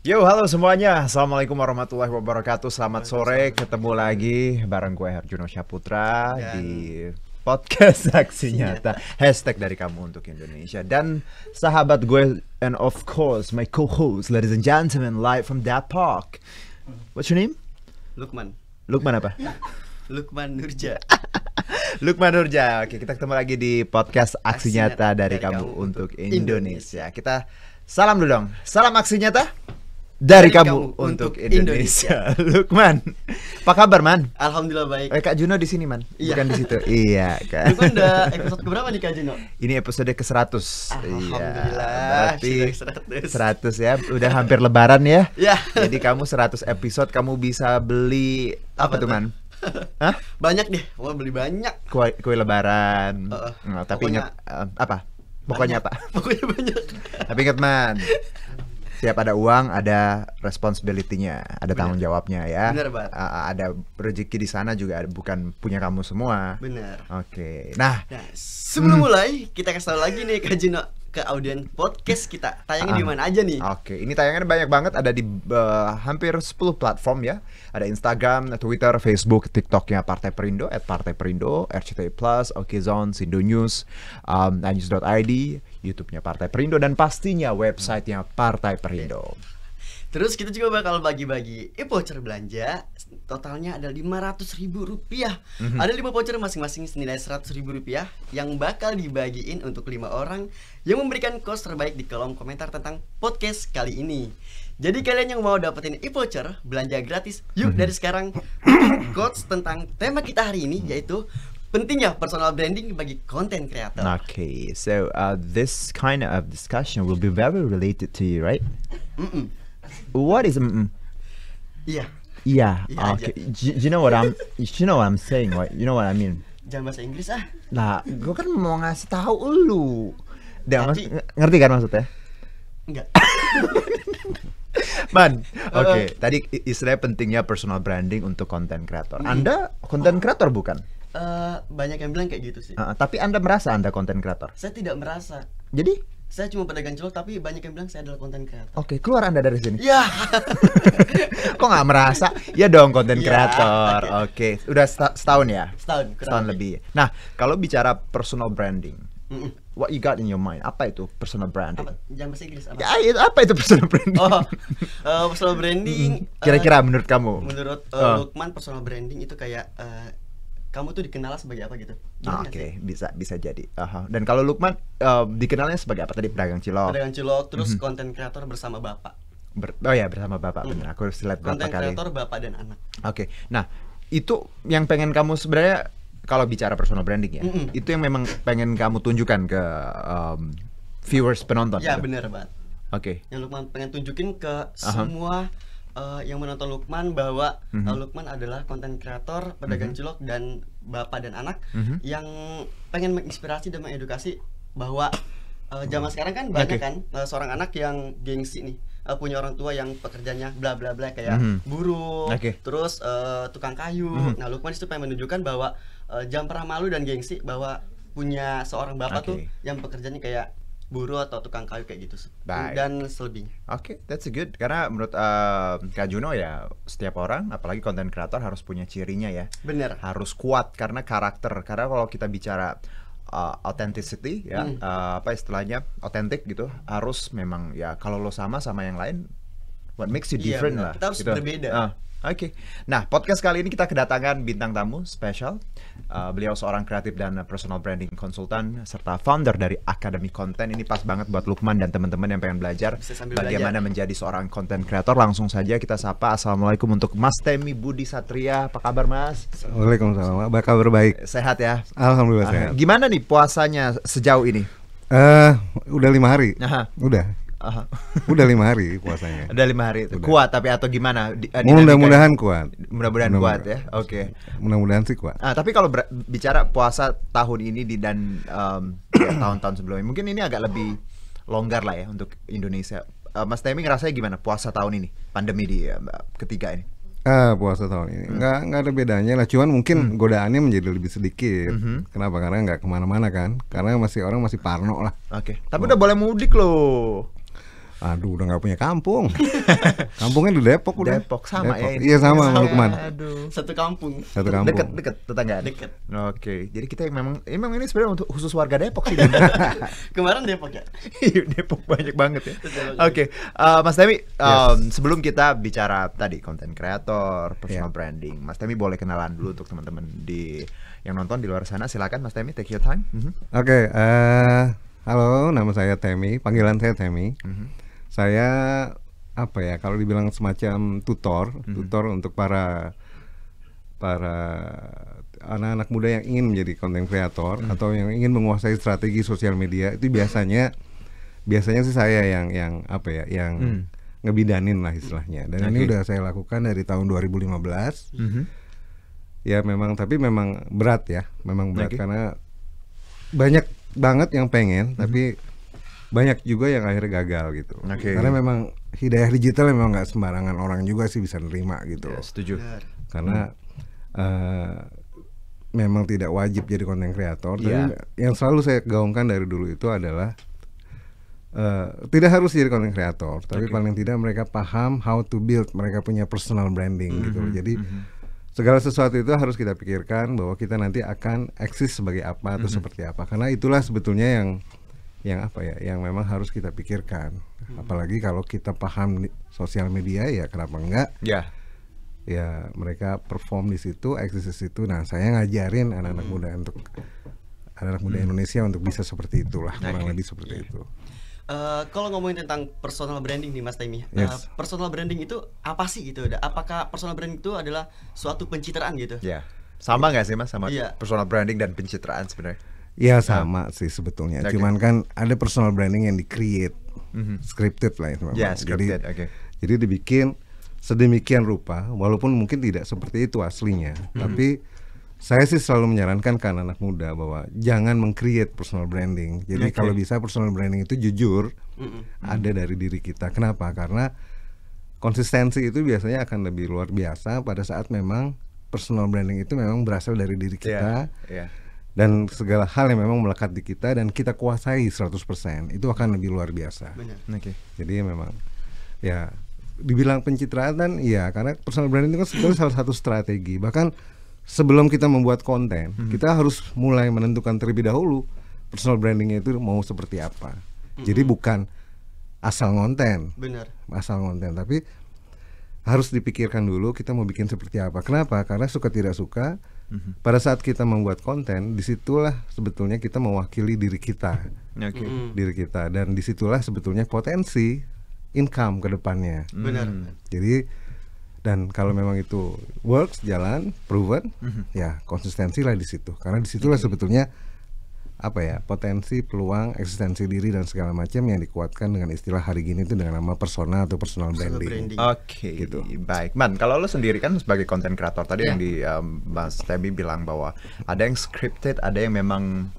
Yo, halo semuanya. Assalamualaikum warahmatullahi wabarakatuh. Selamat sore, ketemu lagi bareng gue Herjuno Syaputra di podcast Saksi Nyata. Hashtag dari kamu untuk Indonesia. Dan sahabat gue, and of course my co-host, ladies and gentlemen, live from that park. What's your name? Lukman. Lukman apa? Lukman Nurja. Lukman Nurja. Oke, kita ketemu lagi di podcast Aksi Nyata dari kamu untuk Indonesia. Kita salam dulu dong. Salam Aksi Nyata dari kamu untuk Indonesia. Lukman, apa kabar man? Alhamdulillah baik. Kak Juno di sini man, Iya. bukan di situ. Iya kan. Lukman udah episode keberapa nih Kak Juno? Ini episode ke-100. Alhamdulillah. Berarti sudah 100 ya. Udah hampir lebaran ya. Ya. Jadi kamu 100 episode kamu bisa beli apa tuh man? Hah? Banyak deh, mau beli banyak. Kue lebaran. Tapi pokoknya ingat apa? Pokoknya apa? Pokoknya banyak. Tapi ingat man, setiap ada uang ada responsibility-nya, ada tanggung jawabnya ya. Bener, Bat. Ada rezeki di sana juga bukan punya kamu semua. Bener. Oke. Nah, Sebelum mulai, kita kasih tahu lagi nih Kak Juno ke audien podcast kita. Tayangnya di mana aja nih? Oke, ini tayangannya banyak banget, ada di hampir 10 platform ya. Ada Instagram, Twitter, Facebook, TikToknya Partai Perindo, @partai-perindo, RCTI Plus, Okezone, Sindo News, news.id, YouTube-nya Partai Perindo, dan pastinya websitenya Partai Perindo. Terus kita juga bakal bagi-bagi voucher belanja. Totalnya ada Rp500.000. Ada 5 voucher masing-masing senilai Rp100.000 yang bakal dibagiin untuk 5 orang yang memberikan quotes terbaik di kolom komentar tentang podcast kali ini. Jadi kalian yang mau dapetin voucher belanja gratis, yuk dari sekarang bikin quotes tentang tema kita hari ini, yaitu pentingnya personal branding bagi content creator. Okay, so this kind of discussion will be very related to you, right? What is Iya. Yeah. Yeah, Okay. Do you know what I'm saying, right? You know what I mean? Jangan bahasa Inggris ah. Nah, gue kan mau ngasih tahu lu. Tapi- Ngerti kan maksudnya? Enggak. Man, oke. Tadi istilahnya pentingnya personal branding untuk content creator. Anda content creator bukan? Banyak yang bilang kayak gitu sih. Tapi Anda merasa Anda content creator? Saya tidak merasa. Jadi, Saya cuma pedagang cilok, tapi banyak yang bilang saya adalah content creator. oke, keluar Anda dari sini. Ya. Kok nggak merasa? Ya dong, content Ya, creator. Oke, udah setahun ya? Setahun, kurang Setahun lebih. Nah, kalau bicara personal branding, what you got in your mind? Apa itu personal branding? Apa? Jangan bahasa Inggris apa? Ya, apa itu personal branding? Personal branding. Kira-kira menurut kamu? Menurut Lukman, personal branding itu kayak kamu tuh dikenal sebagai apa gitu. Gitu nggak Oke, sih? bisa jadi. Dan kalau Lukman dikenalnya sebagai apa tadi? Pedagang cilok. Pedagang cilok, terus content creator bersama bapak. Bersama bapak bener. Aku harus lihat berapa Content kali. creator bapak dan anak. Oke. Nah, itu yang pengen kamu sebenarnya kalau bicara personal branding ya. Itu yang memang pengen kamu tunjukkan ke viewers penonton. Ya gitu? bener banget. Oke. Yang Lukman pengen tunjukin ke semua yang menonton Lukman bahwa Lukman adalah konten kreator, pedagang cilok dan bapak dan anak yang pengen menginspirasi dan mengedukasi bahwa zaman sekarang kan banyak kan seorang anak yang gengsi nih, punya orang tua yang pekerjaannya bla bla bla kayak buruh, terus tukang kayu. Nah, Lukman itu pengen menunjukkan bahwa jangan pernah malu dan gengsi bahwa punya seorang bapak tuh yang pekerjaannya kayak buruh atau tukang kayu kayak gitu. Baik. Dan selebihnya. Oke, that's good. Karena menurut Kak Juno ya, setiap orang, apalagi content creator harus punya cirinya ya. Bener. Harus kuat karena karakter. Karena kalau kita bicara authenticity ya, apa istilahnya, authentic gitu, harus memang ya kalau lo sama yang lain, what makes you Iya, different benar. lah. Kita harus gitu. berbeda. Oke. Nah, podcast kali ini kita kedatangan bintang tamu spesial. Beliau seorang kreatif dan personal branding konsultan serta founder dari Akademi Konten. Ini pas banget buat Lukman dan teman-teman yang pengen belajar Bisa sambil bagaimana menjadi seorang content creator. Langsung saja kita sapa. Assalamualaikum untuk Mas Temi Budi Satria. Apa kabar Mas? Waalaikumsalam. Apa kabar baik? Sehat ya? Alhamdulillah sehat. Gimana nih puasanya sejauh ini? Udah 5 hari. Aha. Udah 5 hari puasanya. Ada 5 hari. Udah. Kuat tapi atau gimana? Mudah-mudahan kuat. Mudah-mudahan kuat ya. Oke. Mudah-mudahan sih kuat. Tapi kalau bicara puasa tahun ini dan ya, tahun-tahun sebelumnya, mungkin ini agak lebih longgar lah ya untuk Indonesia. Mas Temi ngerasanya gimana puasa tahun ini, pandemi di ketiga ini? Puasa tahun ini nggak ada bedanya lah. Cuman mungkin godaannya menjadi lebih sedikit. Kenapa? Karena nggak kemana-mana kan. Karena orang masih parno lah. Oke. Tapi udah boleh mudik loh. Aduh, udah nggak punya kampung. Kampungnya di Depok udah. Depok sama ya ini. Iya sama sama Lukman. Aduh. Satu kampung. Satu kampung. Deket tetanggaan. Deket. Oke, jadi kita memang ini sebenarnya untuk khusus warga Depok sih. Kemarin Depok ya. Iya, Depok banyak banget ya. Betul. Oke, Mas Temi, sebelum kita bicara tadi content creator, personal branding, Mas Temi boleh kenalan dulu untuk teman-teman yang nonton di luar sana. Silakan Mas Temi, take your time. Oke, halo, nama saya Temi, panggilan saya Temi. Saya apa ya, kalau dibilang semacam tutor untuk para anak-anak muda yang ingin menjadi content creator atau yang ingin menguasai strategi sosial media, itu biasanya sih saya yang apa ya, yang ngebidanin lah istilahnya. Dan ini udah saya lakukan dari tahun 2015. Ya memang, tapi memang berat ya, memang berat karena banyak banget yang pengen, tapi banyak juga yang akhirnya gagal gitu. Karena memang hidayah digital memang nggak sembarangan orang juga sih bisa nerima gitu. Ya, setuju. Karena memang tidak wajib jadi content creator. Tapi yang selalu saya gaungkan dari dulu itu adalah tidak harus jadi content creator, tapi paling tidak mereka paham how to build, mereka punya personal branding gitu. Jadi segala sesuatu itu harus kita pikirkan bahwa kita nanti akan eksis sebagai apa atau seperti apa. Karena itulah sebetulnya yang apa ya, yang memang harus kita pikirkan. Apalagi kalau kita paham sosial media, ya kenapa enggak? Ya mereka perform di situ, eksis di situ. Nah, saya ngajarin anak-anak muda Indonesia untuk bisa seperti itulah, kurang lebih seperti itu. Kalau ngomongin tentang personal branding nih Mas Temi, personal branding itu apa sih gitu? Apakah personal branding itu adalah suatu pencitraan gitu? Sama nggak sih Mas sama personal branding dan pencitraan sebenarnya? Ya sama sih sebetulnya. Cuman kan ada personal branding yang di-create, scripted lah itu. Scripted, jadi dibikin sedemikian rupa, walaupun mungkin tidak seperti itu aslinya. Tapi saya sih selalu menyarankan ke anak muda bahwa jangan meng-create personal branding. Jadi kalau bisa personal branding itu jujur ada dari diri kita. Kenapa? Karena konsistensi itu biasanya akan lebih luar biasa pada saat memang personal branding itu memang berasal dari diri kita. Dan segala hal yang memang melekat di kita dan kita kuasai 100%, itu akan lebih luar biasa. Jadi memang ya dibilang pencitraan, ya karena personal branding itu kan sebetulnya salah satu strategi. Bahkan sebelum kita membuat konten, kita harus mulai menentukan terlebih dahulu personal brandingnya itu mau seperti apa. Jadi bukan asal ngonten, asal ngonten, tapi harus dipikirkan dulu kita mau bikin seperti apa. Kenapa? Karena suka tidak suka, pada saat kita membuat konten, disitulah sebetulnya kita mewakili diri kita, diri kita, dan disitulah sebetulnya potensi income ke depannya. Jadi, dan kalau memang itu works, jalan, proven, ya konsistensi lah di situ. Karena disitulah sebetulnya apa ya, potensi, peluang, eksistensi diri dan segala macam yang dikuatkan dengan istilah hari gini itu dengan nama persona atau personal branding. Gitu. Baik, Man. Kalau lo sendiri kan sebagai content creator tadi yang di Mas Temi bilang bahwa ada yang scripted, ada yang memang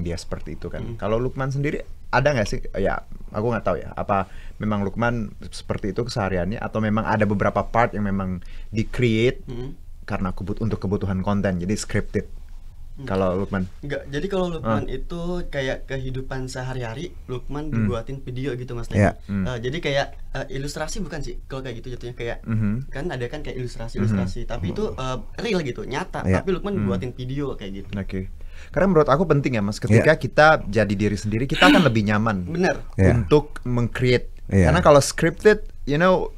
dia seperti itu kan. Kalau Lukman sendiri ada nggak sih? Ya, aku nggak tahu ya. Apa memang Lukman seperti itu kesehariannya atau memang ada beberapa part yang memang di-create karena untuk kebutuhan konten, jadi scripted? Kalau Lukman? Enggak, jadi kalau Lukman itu kayak kehidupan sehari-hari, Lukman dibuatin video gitu Mas Temi. Jadi kayak ilustrasi bukan sih? Kalau kayak gitu jatuhnya kayak kan ada kan kayak ilustrasi, tapi itu real gitu, nyata. Tapi Lukman dibuatin video kayak gitu. Karena menurut aku penting ya Mas, ketika kita jadi diri sendiri, kita akan lebih nyaman untuk meng-create. Karena kalau scripted,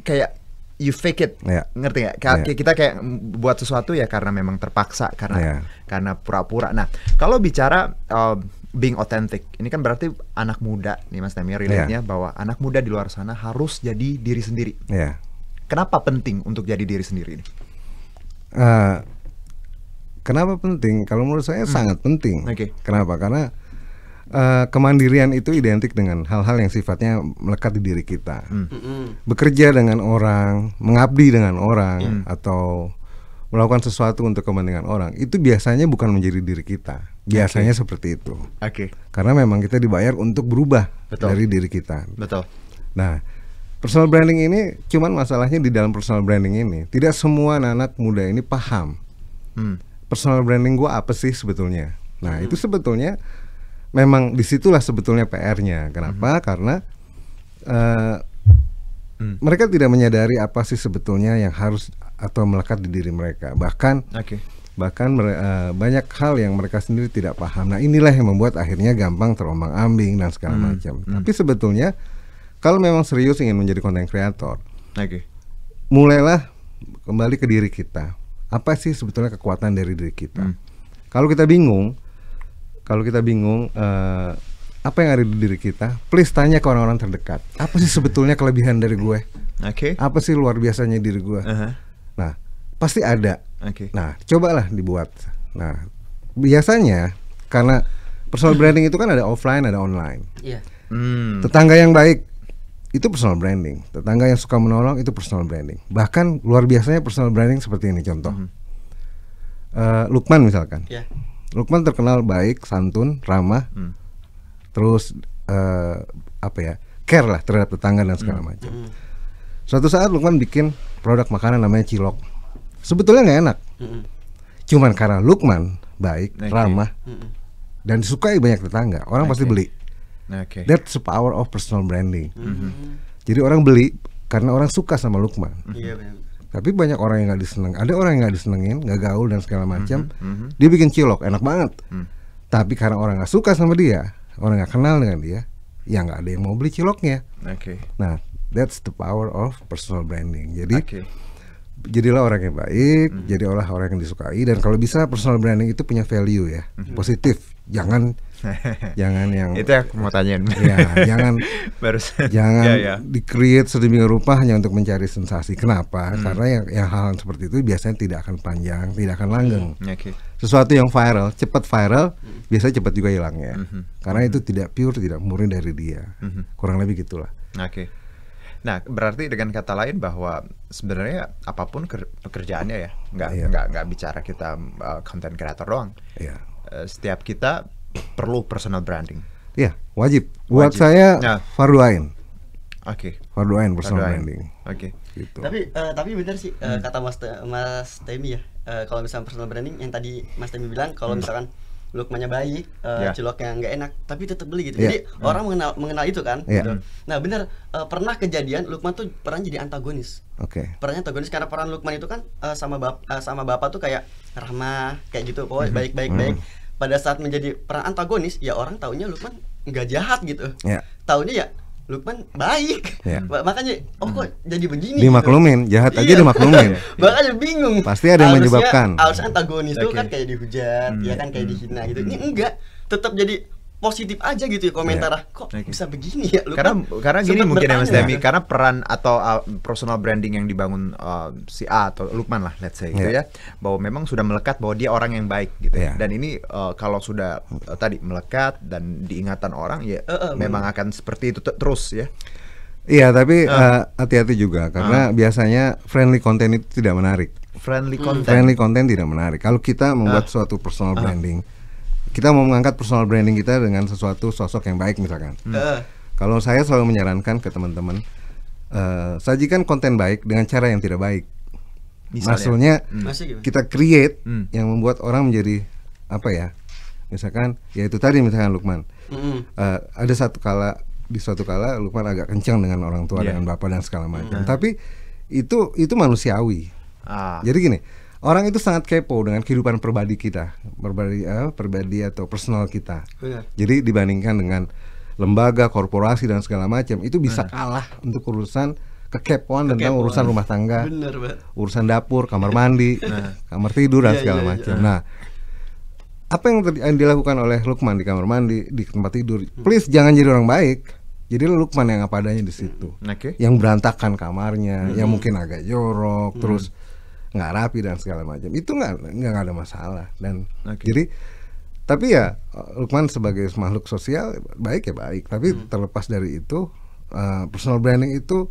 kayak you fake it, ngerti nggak? Kita kayak buat sesuatu ya karena memang terpaksa, karena pura-pura. Nah, kalau bicara being authentic, ini kan berarti anak muda nih Mas Temi, relate-nya bahwa anak muda di luar sana harus jadi diri sendiri. Kenapa penting untuk jadi diri sendiri ini? Kenapa penting? Kalau menurut saya sangat penting. Kenapa? Karena kemandirian itu identik dengan hal-hal yang sifatnya melekat di diri kita. Bekerja dengan orang, mengabdi dengan orang, atau melakukan sesuatu untuk kepentingan orang, itu biasanya bukan menjadi diri kita. Biasanya seperti itu. Karena memang kita dibayar untuk berubah dari diri kita. Nah, personal branding ini, cuman masalahnya di dalam personal branding ini, tidak semua anak muda ini paham personal branding gua apa sih sebetulnya. Nah, itu sebetulnya memang disitulah sebetulnya PR-nya. Kenapa? Karena mereka tidak menyadari apa sih sebetulnya yang harus atau melekat di diri mereka. Bahkan banyak hal yang mereka sendiri tidak paham. Nah, inilah yang membuat akhirnya gampang terombang-ambing dan segala macam. Tapi sebetulnya kalau memang serius ingin menjadi content creator, mulailah kembali ke diri kita. Apa sih sebetulnya kekuatan dari diri kita? Kalau kita bingung, apa yang ada di diri kita, please tanya ke orang-orang terdekat. Apa sih sebetulnya kelebihan dari gue? Apa sih luar biasanya diri gue? Nah, pasti ada. Nah, cobalah dibuat. Nah, biasanya karena personal branding itu kan ada offline, ada online. Tetangga yang baik itu personal branding. Tetangga yang suka menolong itu personal branding. Bahkan luar biasanya personal branding seperti ini contoh. Lukman misalkan. Lukman terkenal baik, santun, ramah. Terus care lah terhadap tetangga dan segala macam. Suatu saat Lukman bikin produk makanan namanya cilok. Sebetulnya nggak enak, cuman karena Lukman baik, ramah, dan disukai banyak tetangga, orang pasti beli. That's the power of personal branding. Jadi orang beli karena orang suka sama Lukman. Tapi banyak orang yang nggak diseneng, ada orang yang nggak disenengin, nggak gaul dan segala macam. Dia bikin cilok enak banget, tapi karena orang nggak suka sama dia, orang nggak kenal dengan dia, ya nggak ada yang mau beli ciloknya. Nah, that's the power of personal branding. Jadi jadilah orang yang baik, jadilah orang yang disukai, dan kalau bisa personal branding itu punya value ya, positif. Jangan yang itu aku mau tanyain. Jangan di-create sedemikian rupa hanya untuk mencari sensasi. Kenapa? Karena yang hal seperti itu biasanya tidak akan panjang, tidak akan langgeng. Sesuatu yang viral, cepat viral, biasanya cepat juga hilangnya. Karena itu tidak pure, tidak murni dari dia. Kurang lebih gitulah. Nah, berarti dengan kata lain bahwa sebenarnya apapun pekerjaannya ya, nggak bicara kita content creator doang. Setiap kita perlu personal branding. Wajib. Buat saya fardu ain. Fardu ain personal branding. Gitu. Tapi benar sih kata Mas Temi ya. Kalau misalnya personal branding yang tadi Mas Temi bilang, kalau misalkan Lukmannya baik, ciloknya nggak enak, tapi tetap beli gitu. Jadi orang mengenal itu kan. Gitu. Nah benar, pernah kejadian Lukman tuh pernah jadi antagonis. Perannya antagonis karena peran Lukman itu kan sama bapak tuh kayak ramah, kayak gitu, pokoknya baik. Pada saat menjadi peran antagonis, ya orang taunya Lukman nggak jahat gitu. Taunya ya Lukman baik. Makanya kok jadi begini dimaklumin gitu. Jahat aja dimaklumin. Makanya bingung. Pasti ada yang menyebabkan. Harus antagonis tuh kan kayak dihujat, ya kan kayak dihina gitu. Ini enggak, tetap jadi positif aja gitu ya komentar. Kok bisa begini ya Lukman? Karena gini mungkin ya Mas Demi, karena peran atau personal branding yang dibangun si A atau Lukman lah let's say gitu ya, bahwa memang sudah melekat bahwa dia orang yang baik gitu ya. Dan ini kalau sudah tadi melekat dan diingatan orang ya memang akan seperti itu terus ya. Iya, tapi hati-hati juga karena biasanya friendly content itu tidak menarik. Friendly content tidak menarik. Kalau kita membuat suatu personal branding, kita mau mengangkat personal branding kita dengan sesuatu sosok yang baik misalkan. Kalau saya selalu menyarankan ke teman-teman, sajikan konten baik dengan cara yang tidak baik. Maksudnya kita create yang membuat orang menjadi apa ya? Misalkan, ya itu tadi misalkan Lukman. Ada di suatu kala Lukman agak kencang dengan orang tua, dengan bapak dan segala macam. Tapi itu manusiawi. Jadi gini. Orang itu sangat kepo dengan kehidupan pribadi kita, pribadi atau personal kita. Jadi dibandingkan dengan lembaga, korporasi dan segala macam, itu bisa kalah untuk urusan kekepoan tentang urusan rumah tangga, urusan dapur, kamar mandi, kamar tidur dan segala macam. Nah, apa yang dilakukan oleh Lukman di kamar mandi, di tempat tidur? Please jangan jadi orang baik. Jadi Lukman yang apa adanya di situ, yang berantakan kamarnya, yang mungkin agak jorok, terus nggak rapi dan segala macam, itu nggak ada masalah. Dan jadi tapi ya Lukman sebagai makhluk sosial baik ya baik, tapi terlepas dari itu personal branding itu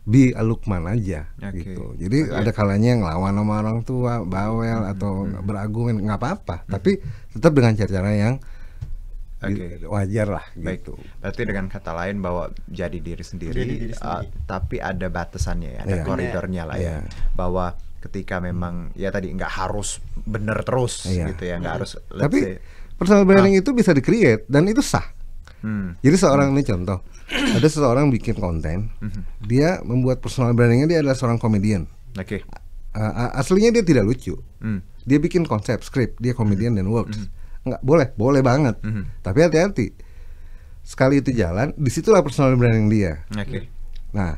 be a Lukman aja gitu. Jadi ada kalanya ngelawan sama orang tua, bawel atau berargumen, nggak apa-apa, tapi tetap dengan cara-cara yang wajar lah gitu. Berarti dengan kata lain bahwa jadi diri sendiri, tapi ada batasannya ya, ada koridornya lah ya, bahwa ketika memang ya tadi nggak harus bener terus gitu ya, nggak harus. Tapi personal branding itu bisa di-create dan itu sah. Jadi seorang ini contoh, ada seseorang bikin konten, dia membuat personal brandingnya, dia adalah seorang komedian. Oke. Aslinya dia tidak lucu. Dia bikin konsep, skrip, dia komedian dan works. Nggak boleh banget. Tapi hati-hati. Sekali itu jalan, disitulah personal branding dia. Oke. Nah,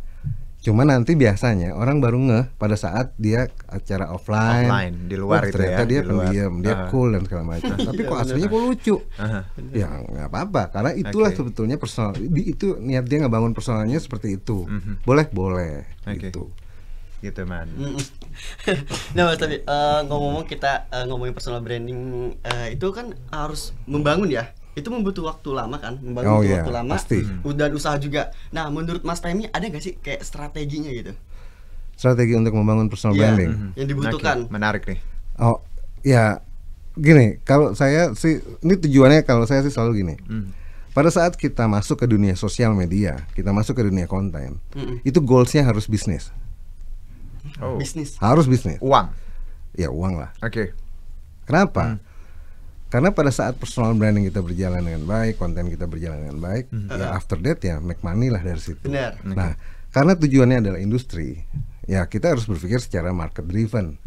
cuma nanti biasanya orang baru ngeh pada saat dia acara offline di luar itu ternyata ya. dia Di luar. pendiam, dia cool dan segala macam. Tapi kok aslinya kok lucu? Ya nggak apa-apa, karena itulah sebetulnya personal. Itu niat dia ngebangun personalnya seperti itu. Boleh gitu. Gitu man. Nah Mas Tabi, ngomong-ngomong kita ngomongin personal branding, itu kan harus membangun ya. Itu membutuh waktu lama kan, membangun waktu lama, pasti. Dan usaha juga. Nah menurut Mas Temi ada gak sih kayak strateginya gitu? Strategi untuk membangun personal branding yang dibutuhkan. Menarik nih. Oh ya, gini, kalau saya sih, ini tujuannya kalau saya sih selalu gini. Pada saat kita masuk ke dunia sosial media, kita masuk ke dunia konten, itu goalsnya harus bisnis. Bisnis. Harus bisnis. Uang. Ya uang lah. Oke. Kenapa? Karena pada saat personal branding kita berjalan dengan baik, konten kita berjalan dengan baik, ya after that ya make money lah dari situ. Benar. Nah, karena tujuannya adalah industri, ya kita harus berpikir secara market driven.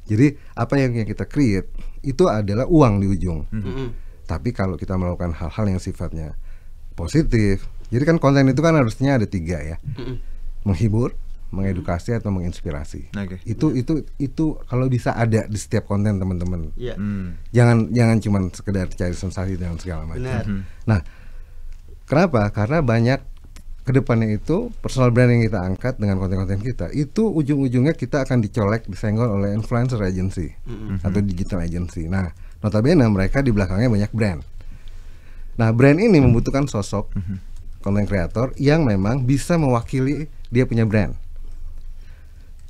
Jadi apa yang kita create itu adalah uang di ujung. Tapi kalau kita melakukan hal-hal yang sifatnya positif, jadi kan konten itu kan harusnya ada 3 ya, menghibur, mengedukasi atau menginspirasi. Itu kalau bisa ada di setiap konten teman-teman. Jangan cuma sekedar cari sensasi dan segala macam. Nah, kenapa? Karena banyak kedepannya itu personal branding kita angkat dengan konten-konten kita, itu ujung-ujungnya kita akan dicolek, disenggol oleh influencer agency atau digital agency. Nah, notabene mereka di belakangnya banyak brand. Nah, brand ini membutuhkan sosok konten kreator yang memang bisa mewakili dia punya brand.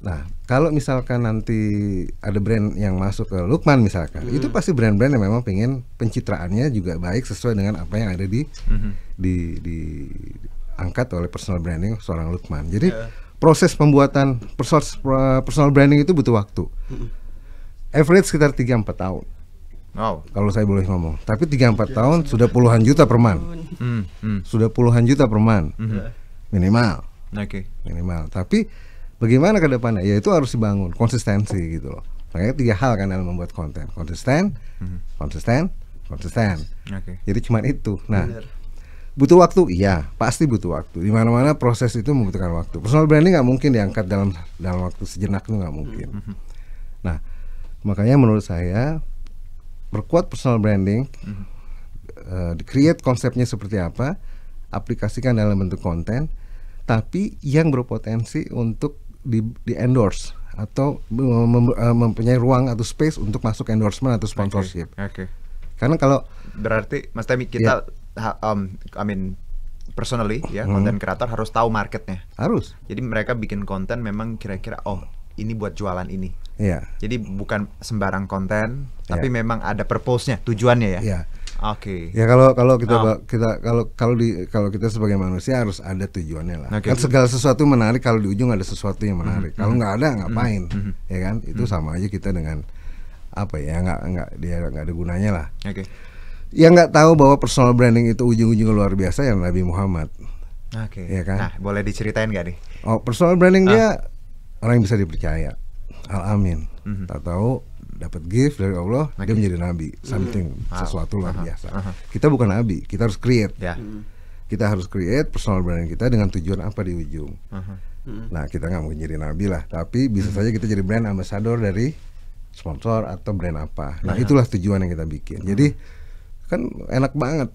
Nah, kalau misalkan nanti ada brand yang masuk ke Lukman misalkan, itu pasti brand-brand yang memang pengen pencitraannya juga baik sesuai dengan apa yang ada di angkat oleh personal branding seorang Lukman. Jadi proses pembuatan personal branding itu butuh waktu. Average sekitar 3-4 tahun. Kalau saya boleh ngomong. Tapi 3-4 tahun sudah puluhan juta per month. Sudah puluhan juta per month. Minimal. Minimal. Tapi bagaimana ke depannya? Ya itu harus dibangun konsistensi gitu loh. Makanya 3 hal kan dalam membuat konten. Konsisten. Jadi cuma itu. Nah, butuh waktu? Iya, pasti butuh waktu. Di mana-mana proses itu membutuhkan waktu. Personal branding nggak mungkin diangkat dalam waktu sejenak, itu nggak mungkin. Nah, makanya menurut saya perkuat personal branding, create konsepnya seperti apa, aplikasikan dalam bentuk konten, tapi yang berpotensi untuk di endorse atau mempunyai ruang atau space untuk masuk endorsement atau sponsorship. Karena kalau berarti Mas Temi kita personally ya, konten kreator harus tahu marketnya. Harus. Jadi mereka bikin konten memang kira-kira ini buat jualan ini. Iya. Jadi bukan sembarang konten, tapi memang ada purpose-nya, tujuannya ya. Iya. Oke. Ya kalau kita sebagai manusia harus ada tujuannya lah. Kan segala sesuatu menarik kalau di ujung ada sesuatu yang menarik. Kalau nggak ada ngapain? Ya kan? Itu sama aja kita dengan apa ya? Nggak ada gunanya lah. Yang nggak tahu bahwa personal branding itu ujung-ujungnya luar biasa yang Nabi Muhammad. Ya kan? Nah, boleh diceritain nggak nih? Personal branding dia orang yang bisa dipercaya. Al-Amin. Tak tahu dapat gift dari Allah, dia menjadi nabi, sesuatu luar biasa. Kita bukan nabi, kita harus create. Kita harus create personal branding kita dengan tujuan apa di ujung. Nah, kita nggak mungkin jadi nabi lah, tapi bisa saja kita jadi brand ambassador dari sponsor atau brand apa. Nah, itulah tujuan yang kita bikin. Jadi kan enak banget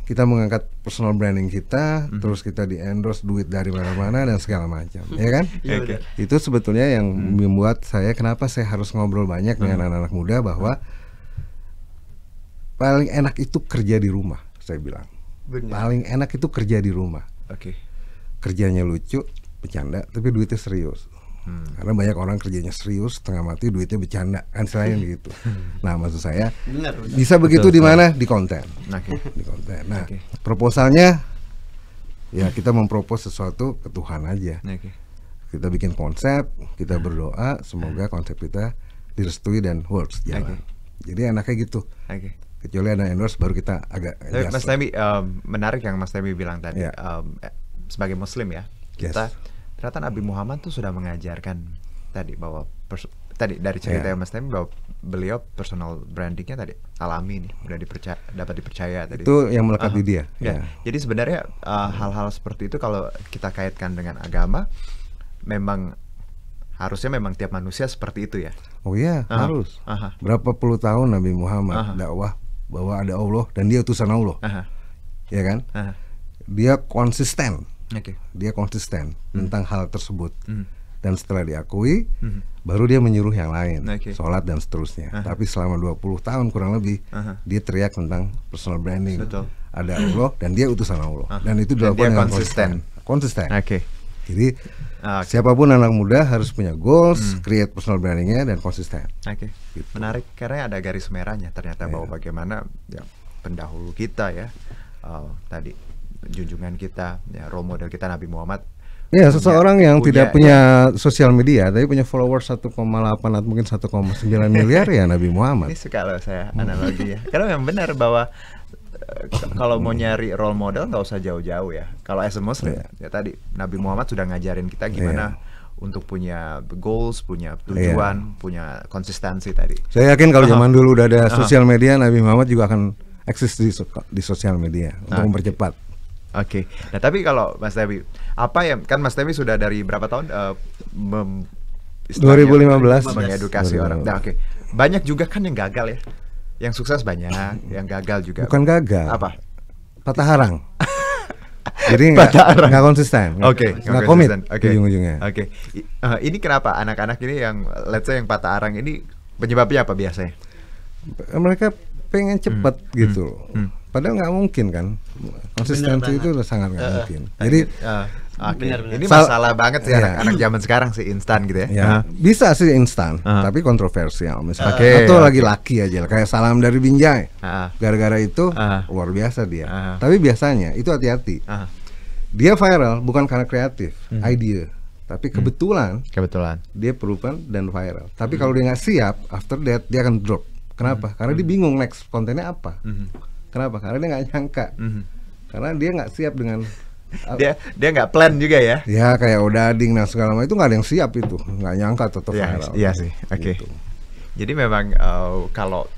kita mengangkat personal branding kita, terus kita di endorse duit dari mana-mana dan segala macam, ya kan? Itu sebetulnya yang membuat saya kenapa saya harus ngobrol banyak dengan anak-anak muda bahwa paling enak itu kerja di rumah, saya bilang. Paling enak itu kerja di rumah. Kerjanya lucu, bercanda, tapi duitnya serius. Karena banyak orang kerjanya serius, setengah mati duitnya bercanda, kan selain gitu. Nah, maksud saya bisa begitu di mana? Di konten. Di konten. Nah, proposalnya ya kita mempropos sesuatu ke Tuhan aja. Kita bikin konsep, kita berdoa semoga konsep kita direstui dan works jalan. Jadi enaknya gitu. Kecuali ada endorse baru kita agak Mas Temi, menarik yang Mas Temi bilang tadi. Sebagai Muslim ya, kita ternyata Nabi Muhammad tuh sudah mengajarkan tadi bahwa tadi dari cerita Mas Temi bahwa beliau personal brandingnya tadi alami nih, udah dapat dipercaya tadi. Itu yang melekat di dia. Jadi sebenarnya hal-hal seperti itu kalau kita kaitkan dengan agama, harusnya memang tiap manusia seperti itu ya. Oh iya, harus. Berapa puluh tahun Nabi Muhammad dakwah bahwa ada Allah dan dia utusan Allah. Ya kan? Dia konsisten. Dia konsisten tentang hal tersebut. Dan setelah diakui, baru dia menyuruh yang lain, sholat dan seterusnya. Tapi selama 20 tahun kurang lebih, dia teriak tentang personal branding. Betul. Ada Allah dan dia utusan Allah. Dan itu dilakukan dengan konsisten. Jadi siapapun anak muda harus punya goals, create personal brandingnya dan konsisten. Gitu. Menarik karena ada garis merahnya ternyata bahwa bagaimana ya, pendahulu kita ya, tadi junjungan kita, ya, role model kita Nabi Muhammad. Ya, seseorang yang tidak punya sosial media tapi punya followers 1,8 atau mungkin 1,9 miliar ya Nabi Muhammad. Ini suka loh saya analogi ya. Karena memang benar bahwa kalau mau nyari role model nggak usah jauh-jauh ya. Kalau as a Muslim ya tadi Nabi Muhammad sudah ngajarin kita gimana untuk punya goals, punya tujuan, punya konsistensi tadi. Saya yakin kalau zaman dulu udah ada sosial media, Nabi Muhammad juga akan eksis di sosial media untuk mempercepat. Nah tapi kalau Mas Temi, apa ya, kan Mas Temi sudah dari berapa tahun 2015 mengedukasi orang. Nah, banyak juga kan yang gagal ya, yang sukses banyak, yang gagal juga. Bukan gagal. Apa? Patah harang. Jadi nggak konsisten, nggak komit ujung-ujungnya. Ini kenapa anak-anak ini yang let's say yang patah arang ini penyebabnya apa biasanya? Mereka pengen cepat gitu. Padahal nggak mungkin kan, konsistensi itu udah sangat nggak mungkin. Jadi ini masalah banget sih anak-anak zaman sekarang sih, instan gitu ya. Bisa sih instan, tapi kontroversial misalnya. Atau lagi laki aja, kayak salam dari Binjai. Gara-gara itu luar biasa dia. Tapi biasanya itu hati-hati. Dia viral bukan karena kreatif, ide, tapi kebetulan dia perubahan dan viral. Tapi kalau dia nggak siap, after that dia akan drop. Kenapa? Karena dia bingung next kontennya apa. Kenapa? Karena dia nggak nyangka. Karena dia nggak siap dengan dia nggak plan juga ya. Ya kayak Odading dan segala macam itu nggak ada yang siap itu, nggak nyangka tetap viral. Iya sih. Gitu. Jadi memang kalau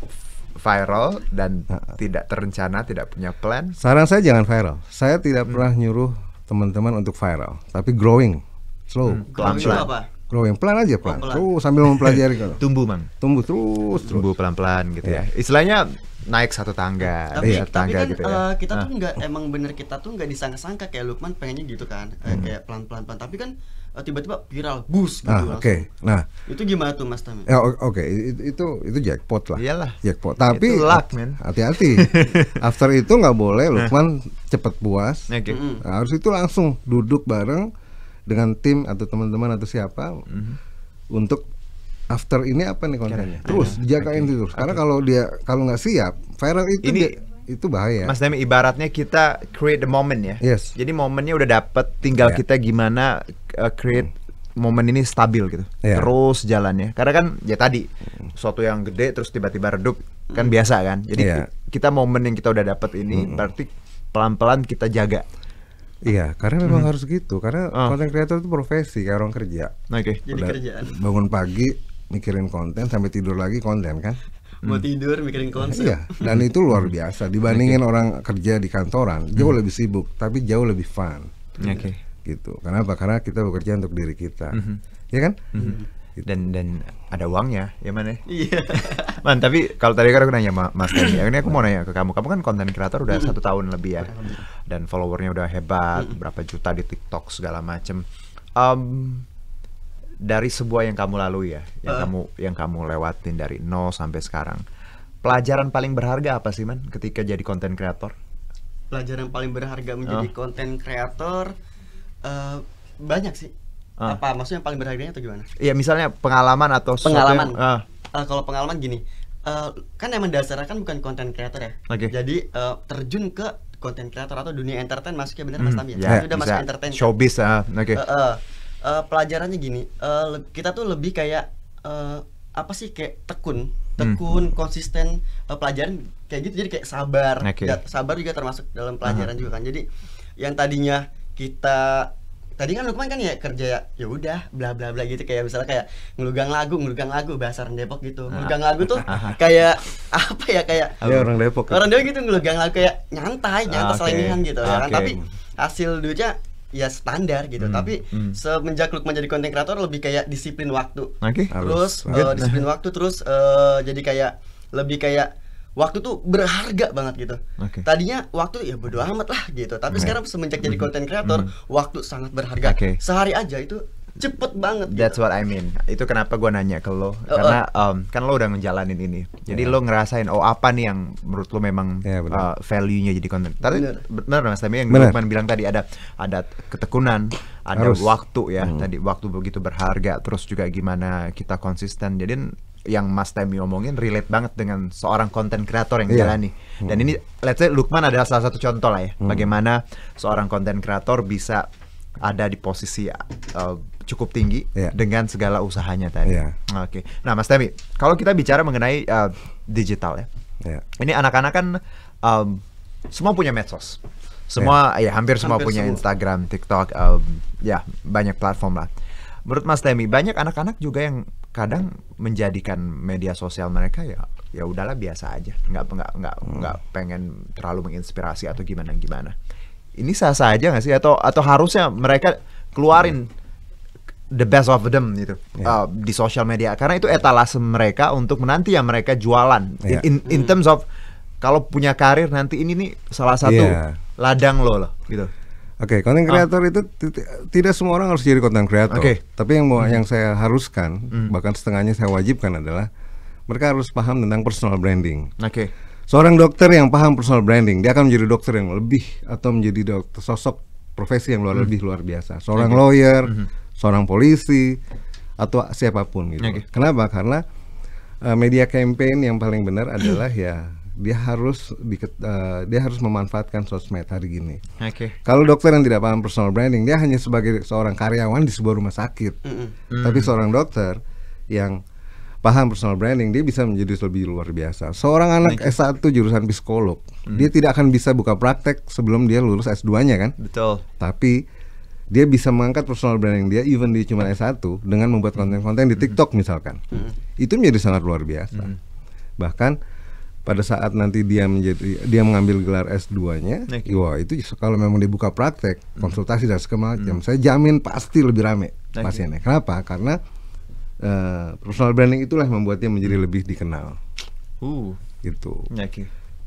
viral dan tidak terencana, tidak punya plan. Saran saya jangan viral. Saya tidak pernah nyuruh teman-teman untuk viral, tapi growing, slow, pelan-pelan. Growing pelan aja terus sambil mempelajari kalau. Tumbuh terus. Tumbuh pelan-pelan gitu ya. Istilahnya naik satu tangga, tapi kan, gitu ya. Kita tuh nggak, emang bener kita tuh nggak disangka-sangka kayak Lukman pengennya gitu kan, kayak pelan-pelan. Tapi kan tiba-tiba viral, bus gitu. Nah itu gimana tuh Mas Tami? Itu jackpot lah. Iyalah. Jackpot. Tapi hati-hati. After itu nggak boleh Lukman cepet puas. Harus itu langsung duduk bareng dengan tim atau teman-teman atau siapa untuk after ini apa nih kontennya, terus dijagain terus. Karena kalau nggak siap viral itu bahaya. Mas Temi, ibaratnya kita create the moment ya. Jadi momennya udah dapet, tinggal kita gimana create momen ini stabil gitu, terus jalannya. Karena kan ya tadi suatu yang gede terus tiba-tiba redup kan biasa kan. Jadi kita momen yang kita udah dapet ini berarti pelan-pelan kita jaga. Iya, karena memang harus gitu. Karena content creator itu profesi kayak orang kerja. Jadi kerjaan. Bangun pagi mikirin konten sampai tidur lagi konten kan. Mau tidur mikirin konsep. Iya, dan itu luar biasa. Dibandingin orang kerja di kantoran, jauh lebih sibuk, tapi jauh lebih fun. Gitu. Kenapa? Karena kita bekerja untuk diri kita. Ya kan? Gitu. Dan ada uangnya, ya mana? Iya. Man, tapi kalau tadi kan aku nanya Mas Temi, ini aku mau nanya ke kamu. Kamu kan konten kreator udah 1 tahun lebih ya, dan followernya udah hebat, berapa juta di TikTok segala macem. Dari sebuah yang kamu lalui ya, yang kamu lewatin dari 0 sampai sekarang, pelajaran paling berharga apa sih Man ketika jadi konten kreator? Pelajaran paling berharga menjadi konten kreator banyak sih. Apa maksudnya paling berharganya atau gimana? Iya, misalnya pengalaman atau pengalaman. Kalau pengalaman gini, kan emang dasarnya kan bukan konten kreator ya. Jadi terjun ke konten kreator atau dunia entertain masuknya bener Mas Tami ya. Itu udah masuk entertain. Showbiz pelajarannya gini, kita tuh lebih kayak apa sih, kayak tekun tekun, konsisten pelajaran kayak gitu, jadi kayak sabar. Okay. Sabar juga termasuk dalam pelajaran juga kan. Jadi yang tadinya kita tadi kan Lukman kan ya kerja ya udah bla bla bla gitu, kayak misalnya kayak ngelugang lagu bahasa orang Depok gitu. Ngelugang lagu tuh kayak apa ya, kayak orang Depok. Orang Depok gitu ngelugang lagu kayak nyantai selingan gitu ya kan. Tapi hasil duitnya ya standar gitu. Tapi semenjak Lukman jadi content creator lebih kayak disiplin waktu. Terus disiplin waktu, terus jadi kayak lebih kayak waktu tuh berharga banget gitu. Tadinya waktu ya bodo amat lah gitu. Tapi sekarang semenjak jadi content creator, waktu sangat berharga. Sehari aja itu cepet banget. That's what I mean. Itu kenapa gue nanya ke lo, karena kan lo udah ngejalanin ini. Jadi lo ngerasain apa nih yang menurut lo memang value-nya jadi content. Tapi benar Mas Temi yang Lukman bilang tadi, ada ketekunan, ada waktu ya. Tadi waktu begitu berharga, terus juga gimana kita konsisten. Jadi yang Mas Temi omongin relate banget dengan seorang content creator yang jalani. Dan ini let's say Lukman adalah salah satu contoh lah ya, bagaimana seorang content creator bisa ada di posisi cukup tinggi dengan segala usahanya tadi. Nah Mas Temi, kalau kita bicara mengenai digital ya, ini anak-anak kan semua punya medsos, semua hampir semua punya Instagram, TikTok, ya banyak platform lah. Menurut Mas Temi, banyak anak-anak juga yang kadang menjadikan media sosial mereka ya udahlah biasa aja, nggak pengen terlalu menginspirasi atau gimana. Ini sah-sah aja nggak sih, atau harusnya mereka keluarin the best of them gitu di sosial media, karena itu etalase mereka untuk nanti ya mereka jualan in terms of kalau punya karir nanti, ini nih salah satu ladang lo gitu. Content creator itu tidak semua orang harus jadi content creator. Tapi yang saya haruskan, bahkan setengahnya saya wajibkan adalah mereka harus paham tentang personal branding. Seorang dokter yang paham personal branding, dia akan menjadi dokter yang lebih, atau menjadi dokter sosok profesi yang lebih luar biasa. Seorang lawyer, seorang polisi, atau siapapun gitu. Kenapa? Karena media campaign yang paling benar adalah dia harus memanfaatkan sosmed hari gini. Kalau dokter yang tidak paham personal branding, dia hanya sebagai seorang karyawan di sebuah rumah sakit. Tapi seorang dokter yang paham personal branding, dia bisa menjadi lebih luar biasa. Seorang anak S1 jurusan psikolog, dia tidak akan bisa buka praktek sebelum dia lulus S2-nya kan? Betul. Tapi dia bisa mengangkat personal branding dia, even dia cuma S1, dengan membuat konten-konten di TikTok misalkan. Itu menjadi sangat luar biasa. Bahkan pada saat nanti dia mengambil gelar S2-nya, wah itu kalau memang dibuka praktek, konsultasi dan segala macam, saya jamin pasti lebih rame pasiennya. Kenapa? Karena personal branding itulah yang membuatnya menjadi lebih dikenal. Gitu.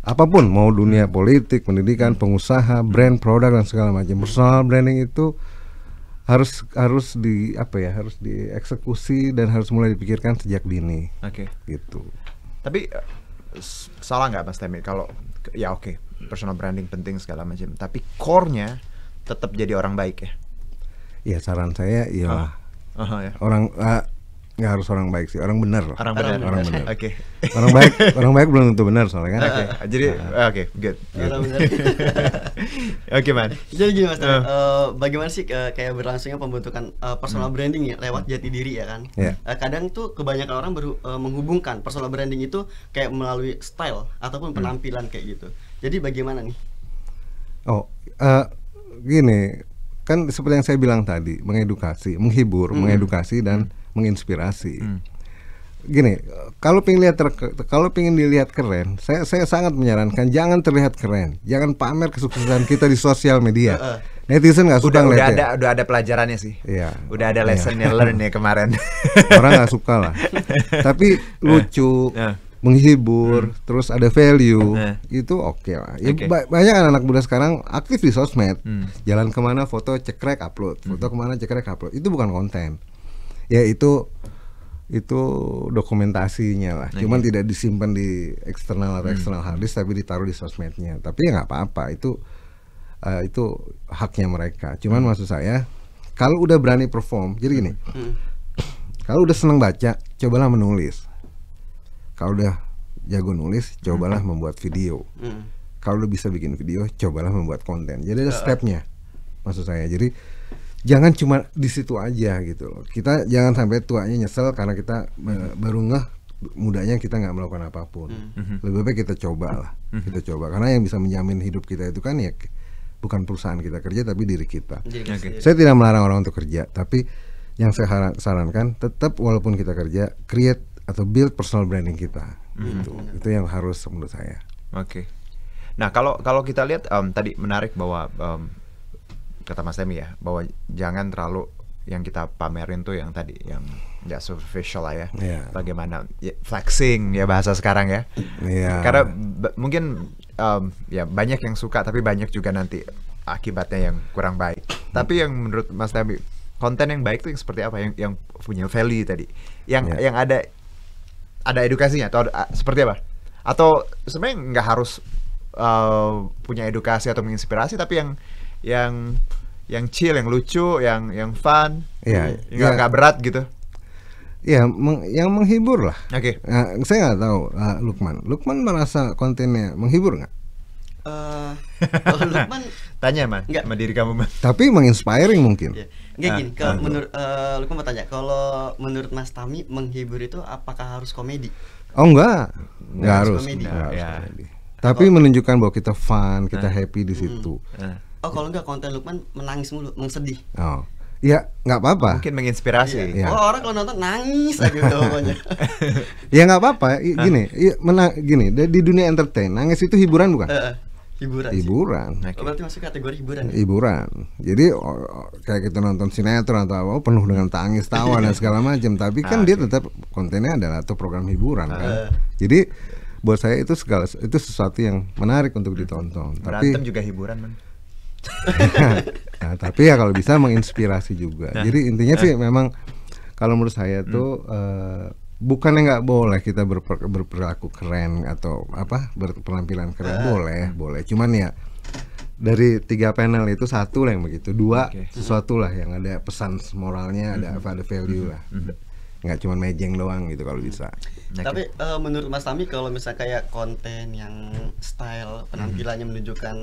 Apapun, mau dunia politik, pendidikan, pengusaha, brand, produk dan segala macam, personal branding itu harus dieksekusi dan harus mulai dipikirkan sejak dini. Gitu. Tapi salah nggak Mas Temi kalau personal branding penting segala macam, tapi core-nya tetap jadi orang baik ya? Ya saran saya orang nggak harus orang baik sih, orang benar. Orang benar. Orang baik belum tentu benar soalnya kan. Jadi good. Man. Jadi gini Mas, bagaimana sih kayak berlangsungnya pembentukan personal branding ya lewat jati diri ya kan? Kadang tuh kebanyakan orang menghubungkan personal branding itu kayak melalui style ataupun penampilan kayak gitu. Jadi bagaimana nih? Gini, kan seperti yang saya bilang tadi, mengedukasi, menghibur, mengedukasi dan menginspirasi. Gini, kalau pengen dilihat keren, saya sangat menyarankan jangan terlihat keren, jangan pamer kesuksesan kita di sosial media. Netizen nggak suka ngeliatnya. Udah ada pelajarannya sih. Udah ada lessonnya learn ya kemarin. Orang nggak suka lah. Tapi lucu, menghibur, terus ada value, itu oke lah. Banyak anak muda sekarang aktif di sosmed. Jalan kemana foto cekrek upload, foto kemana cekrek upload. Itu bukan konten. Ya itu dokumentasinya lah. Cuman tidak disimpan di eksternal atau eksternal hard disk, tapi ditaruh di sosmednya. Tapi ya nggak apa-apa, itu haknya mereka. Cuman maksud saya, kalau udah berani perform, jadi gini, kalau udah seneng baca, cobalah menulis. Kalau udah jago nulis, cobalah membuat video. Kalau udah bisa bikin video, cobalah membuat konten. Jadi ada stepnya, maksud saya. Jadi jangan cuma di situ aja gitu loh. Kita jangan sampai tuanya nyesel karena kita baru ngeh mudahnya kita nggak melakukan apapun. Lebih baik kita coba lah, kita coba, karena yang bisa menjamin hidup kita itu kan ya bukan perusahaan kita kerja, tapi diri kita. Saya tidak melarang orang untuk kerja, tapi yang saya sarankan tetap walaupun kita kerja, create atau build personal branding kita. Itu yang harus menurut saya. Oke. Nah, kalau kita lihat tadi menarik bahwa kata Mas Temi ya, bahwa jangan terlalu yang kita pamerin tuh yang tadi yang nggak superficial lah ya. Bagaimana flexing ya bahasa sekarang ya. Karena mungkin ya banyak yang suka, tapi banyak juga nanti akibatnya yang kurang baik. Tapi yang menurut Mas Temi, konten yang baik tuh yang seperti apa? Yang punya value tadi, yang ada edukasinya atau seperti apa? Atau sebenarnya nggak harus punya edukasi atau menginspirasi, tapi yang chill, yang lucu, yang fun, nggak berat gitu. Ya, yang menghibur lah. Oke. Nah, saya nggak tahu Lukman merasa kontennya menghibur nggak? Kalau Lukman tanya man, sama diri kamu man. Tapi menginspiring mungkin. Nggak gini, kalau menurut Lukman mau tanya, kalau menurut Mas Tami menghibur itu apakah harus komedi? Oh nggak harus komedi. Komedi. Tapi menunjukkan bahwa kita fun, kita happy di situ. Oh, kalau enggak konten Lukman menangis mulu, sedih. Oh, ya nggak apa-apa. Mungkin menginspirasi. Oh, orang kalau nonton nangis aja gitu pokoknya. Ya nggak apa-apa. Gini, di dunia entertain, nangis itu hiburan bukan? Hiburan. Berarti masuk kategori hiburan. Hiburan. Jadi kayak kita nonton sinetron atau apa penuh dengan tangis, tawa dan segala macam. Tapi kan dia tetap kontennya adalah atau program hiburan kan. Jadi buat saya itu sesuatu yang menarik untuk ditonton. Berantem juga hiburan man. Nah, tapi ya kalau bisa menginspirasi juga. Jadi intinya sih memang kalau menurut saya tuh bukannya nggak boleh kita berperilaku keren atau berpenampilan keren, boleh. Cuman ya dari 3 panel itu satu lah yang begitu, 2 sesuatu lah yang ada pesan moralnya, ada value lah. Nggak cuma mejeng doang gitu kalau bisa. Tapi menurut Mas Tami kalau misalnya kayak konten yang style penampilannya menunjukkan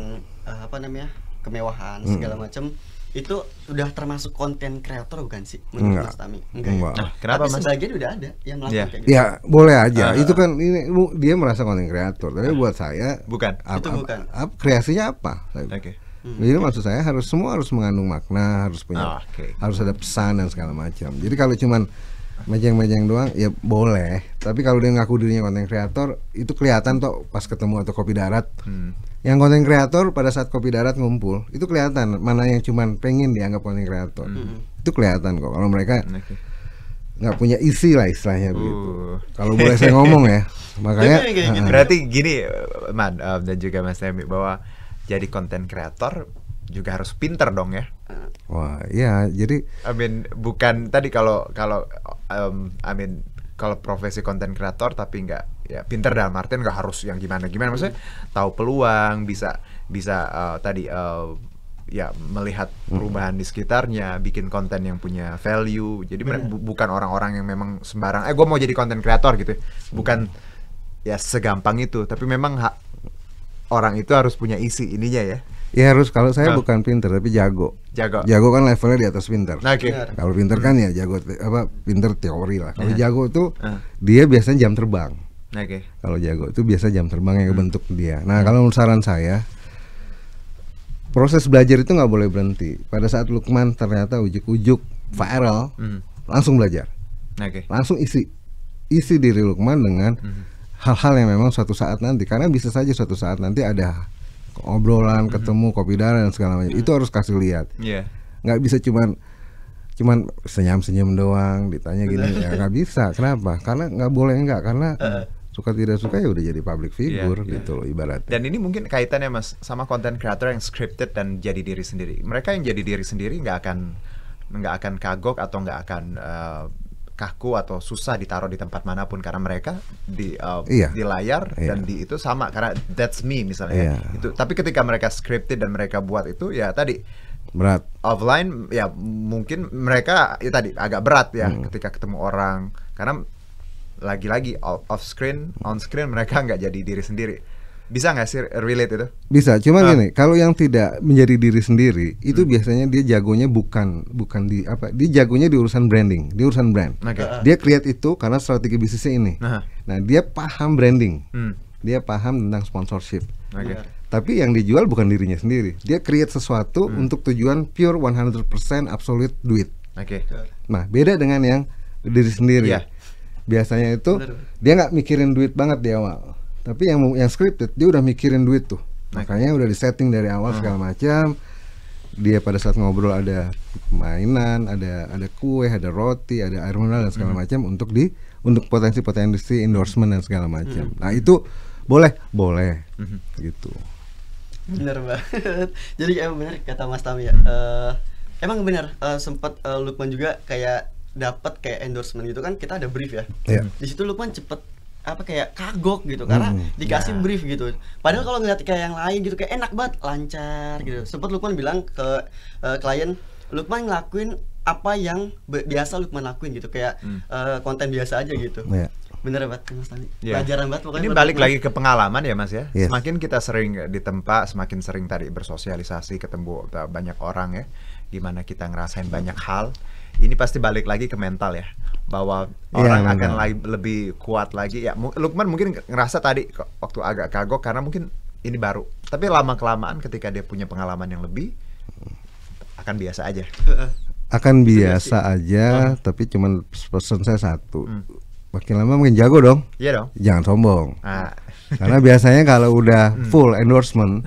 kemewahan segala macam, itu udah termasuk konten kreator bukan sih menurut Mas Tami? Enggak. Nah, kenapa Mas? Sebagian udah ada yang melakukan kayak gitu. Ya boleh aja. Itu kan dia merasa konten kreator. Tapi buat saya bukan. Itu bukan. Kreasinya apa? Jadi maksud saya semua harus mengandung makna, harus punya, harus ada pesan dan segala macam. Jadi kalau cuman mejeng-mejeng doang ya boleh. Tapi kalau dia ngaku dirinya konten kreator, itu kelihatan tuh pas ketemu atau kopi darat. Yang konten kreator pada saat kopi darat ngumpul itu kelihatan mana yang cuman pengen dianggap konten kreator. Itu kelihatan kok kalau mereka nggak punya isi lah istilahnya begitu. Kalau boleh saya ngomong ya, makanya berarti gini man dan juga Mas Temi, bahwa jadi konten kreator juga harus pinter dong ya. Wah iya, jadi bukan tadi kalau kalau profesi konten kreator tapi nggak ya pinter dalam artian nggak harus yang gimana maksudnya tahu peluang, bisa tadi ya melihat perubahan di sekitarnya, bikin konten yang punya value. Jadi bukan orang-orang yang memang sembarang gue mau jadi konten kreator gitu, bukan ya segampang itu. Tapi memang orang itu harus punya isi ininya ya. Ya harus, kalau saya bukan pinter tapi jago. Jago kan levelnya di atas pinter. Kalau pinter kan ya jago pinter teori lah. Kalau jago tuh dia biasanya jam terbang. Kalau jago itu biasa jam terbang yang kebentuk dia. Nah kalau saran saya, proses belajar itu nggak boleh berhenti. Pada saat Lukman ternyata ujuk-ujuk viral, langsung belajar. Langsung isi diri Lukman dengan hal-hal yang memang suatu saat nanti, karena bisa saja suatu saat nanti ada obrolan, ketemu, kopi darat dan segala macam. Itu harus kasih lihat. Nggak bisa cuman senyum-senyum doang, ditanya gini ya nggak bisa. Kenapa? Karena nggak boleh karena suka tidak suka ya udah jadi public figure gitu loh ibaratnya. Dan ini mungkin kaitannya Mas sama konten creator yang scripted dan jadi diri sendiri. Mereka yang jadi diri sendiri nggak akan kagok atau nggak akan kaku atau susah ditaruh di tempat manapun, karena mereka di layar dan di itu sama, karena that's me misalnya itu. Tapi ketika mereka scripted dan mereka buat itu ya tadi berat, offline ya mungkin mereka ya tadi agak berat ya ketika ketemu orang, karena lagi-lagi off screen, on screen mereka nggak jadi diri sendiri. Bisa nggak sih relate itu? Bisa, cuma gini, kalau yang tidak menjadi diri sendiri itu biasanya dia jagonya bukan di dia jagonya di urusan branding, di urusan brand. Dia create itu karena strategi bisnisnya ini. Nah, dia paham branding. Dia paham tentang sponsorship. Tapi yang dijual bukan dirinya sendiri. Dia create sesuatu untuk tujuan pure 100% absolute duit. Nah, beda dengan yang diri sendiri. Biasanya itu dia nggak mikirin duit banget di awal. Tapi yang scripted dia udah mikirin duit tuh. Makanya udah disetting dari awal segala macam. Dia pada saat ngobrol ada mainan, ada kue, ada roti, ada air mineral dan segala macam untuk potensi endorsement dan segala macam. Nah, itu boleh gitu. Bener banget. Jadi emang bener kata Mas Tami ya. Emang bener sempat Lukman juga kayak dapat kayak endorsement gitu kan, kita ada brief ya. Di situ Lukman cepet kayak kagok gitu karena dikasih brief gitu. Padahal kalau ngeliat kayak yang lain gitu kayak enak banget, lancar gitu. Sempat Lukman bilang ke klien, Lukman ngelakuin apa yang biasa Lukman lakuin gitu, kayak konten biasa aja gitu. Bener banget Mas Tami. Pelajaran banget pokoknya. Ini balik lagi ke pengalaman ya Mas ya. Semakin kita sering ditempa, semakin sering tadi bersosialisasi, ketemu banyak orang ya, gimana kita ngerasain banyak hal. Ini pasti balik lagi ke mental ya, bahwa orang akan lebih kuat lagi ya. Lukman mungkin ngerasa tadi waktu agak kagok karena mungkin ini baru, tapi lama kelamaan ketika dia punya pengalaman yang lebih akan biasa aja. Akan biasa aja, tapi cuman pesan saya satu, makin lama makin jago dong. Iya dong. Jangan sombong. Karena biasanya kalau udah full endorsement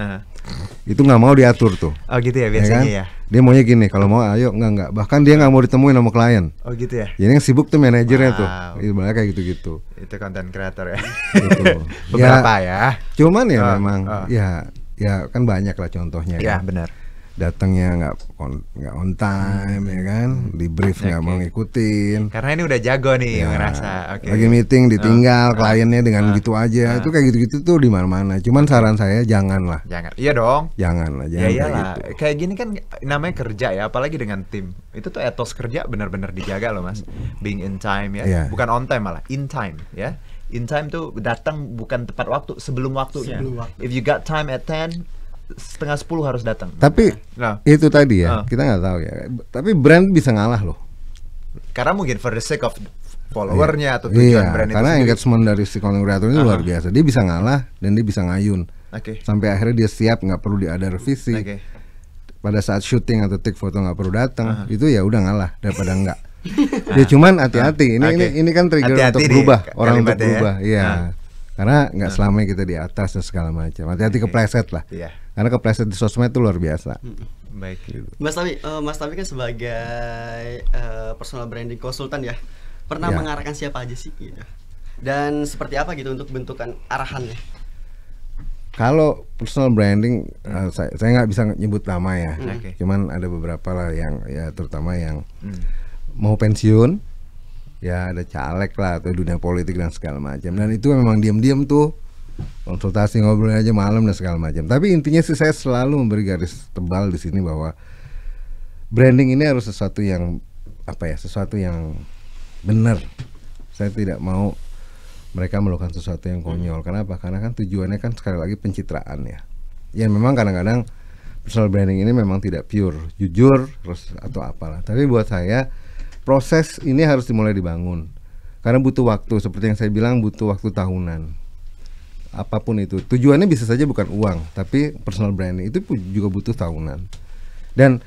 itu nggak mau diatur tuh. Oh gitu ya biasanya ya. Dia maunya gini, kalau mau ayo, enggak. Bahkan dia nggak mau ditemuin sama klien. Oh gitu ya. Jadi yang sibuk tuh manajernya tuh. Ibaratnya kayak gitu-gitu. Itu konten kreator ya. Gitu. Beberapa ya. Cuman ya memang ya kan banyak lah contohnya. Iya kan. benar. Datangnya nggak on time ya kan, di brief nggak mau ngikutin. Karena ini udah jago nih ngerasa. Lagi meeting ditinggal kliennya dengan gitu aja. Itu kayak gitu-gitu tuh di mana-mana. Cuman saran saya janganlah. Jangan. Iya dong. Jangan Ya iyalah. kayak gitu. Kayak gini kan namanya kerja ya, apalagi dengan tim. Itu tuh etos kerja benar-benar dijaga loh Mas. Being in time ya. Bukan on time malah, in time ya. In time tuh datang bukan tepat waktu, sebelum waktu. If you got time at 10, setengah 10 harus datang. Tapi itu tadi ya, kita nggak tahu ya. Tapi brand bisa ngalah loh. Karena mungkin for the sake of followernya atau tujuan brand itu. Karena engagement dari si content creator ini luar biasa. Dia bisa ngalah dan dia bisa ngayun. Sampai akhirnya dia siap, nggak perlu ada revisi. Pada saat syuting atau take foto nggak perlu datang. Itu ya udah ngalah daripada enggak. Ya cuman hati-hati. Ini kan trigger hati-hati untuk berubah, orang untuk ya. berubah. Iya. Karena nggak selamanya kita di atas dan segala macam. Hati-hati kepleset lah. Karena kepleset di sosmed itu luar biasa. Baik. Gitu. Mas Tami kan sebagai personal branding konsultan ya, pernah mengarahkan siapa aja sih gitu? Dan seperti apa gitu untuk bentukan arahannya? Kalau personal branding, saya nggak bisa nyebut nama ya. Cuman ada beberapa lah yang ya terutama yang mau pensiun, ya ada caleg lah atau dunia politik dan segala macam. Dan itu memang diam-diam tuh konsultasi, ngobrol aja malam dan segala macam. Tapi intinya sih saya selalu memberi garis tebal di sini bahwa branding ini harus sesuatu yang sesuatu yang benar. Saya tidak mau mereka melakukan sesuatu yang konyol. Kenapa? Karena kan tujuannya kan sekali lagi pencitraan ya. Ya memang kadang-kadang personal branding ini memang tidak pure, jujur terus atau apalah. Tapi buat saya proses ini harus dimulai dibangun. Karena butuh waktu, seperti yang saya bilang butuh waktu tahunan. Apapun itu, tujuannya bisa saja bukan uang, tapi personal branding itu juga butuh tahunan. Dan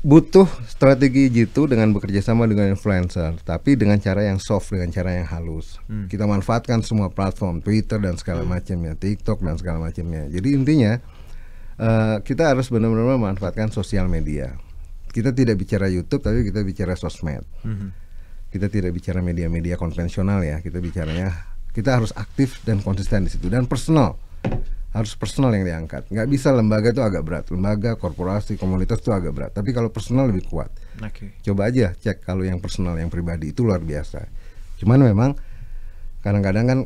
butuh strategi gitu dengan bekerja sama dengan influencer, tapi dengan cara yang soft, dengan cara yang halus. Kita manfaatkan semua platform, Twitter dan segala macamnya, TikTok dan segala macamnya. Jadi intinya kita harus benar-benar memanfaatkan sosial media. Kita tidak bicara YouTube, tapi kita bicara sosmed. Kita tidak bicara media-media konvensional ya. Kita harus aktif dan konsisten di situ, dan personal. Harus personal yang diangkat. Nggak bisa lembaga itu agak berat. Lembaga, korporasi, komunitas itu agak berat. Tapi kalau personal lebih kuat. Coba aja cek kalau yang personal, yang pribadi itu luar biasa. Cuman memang kadang-kadang kan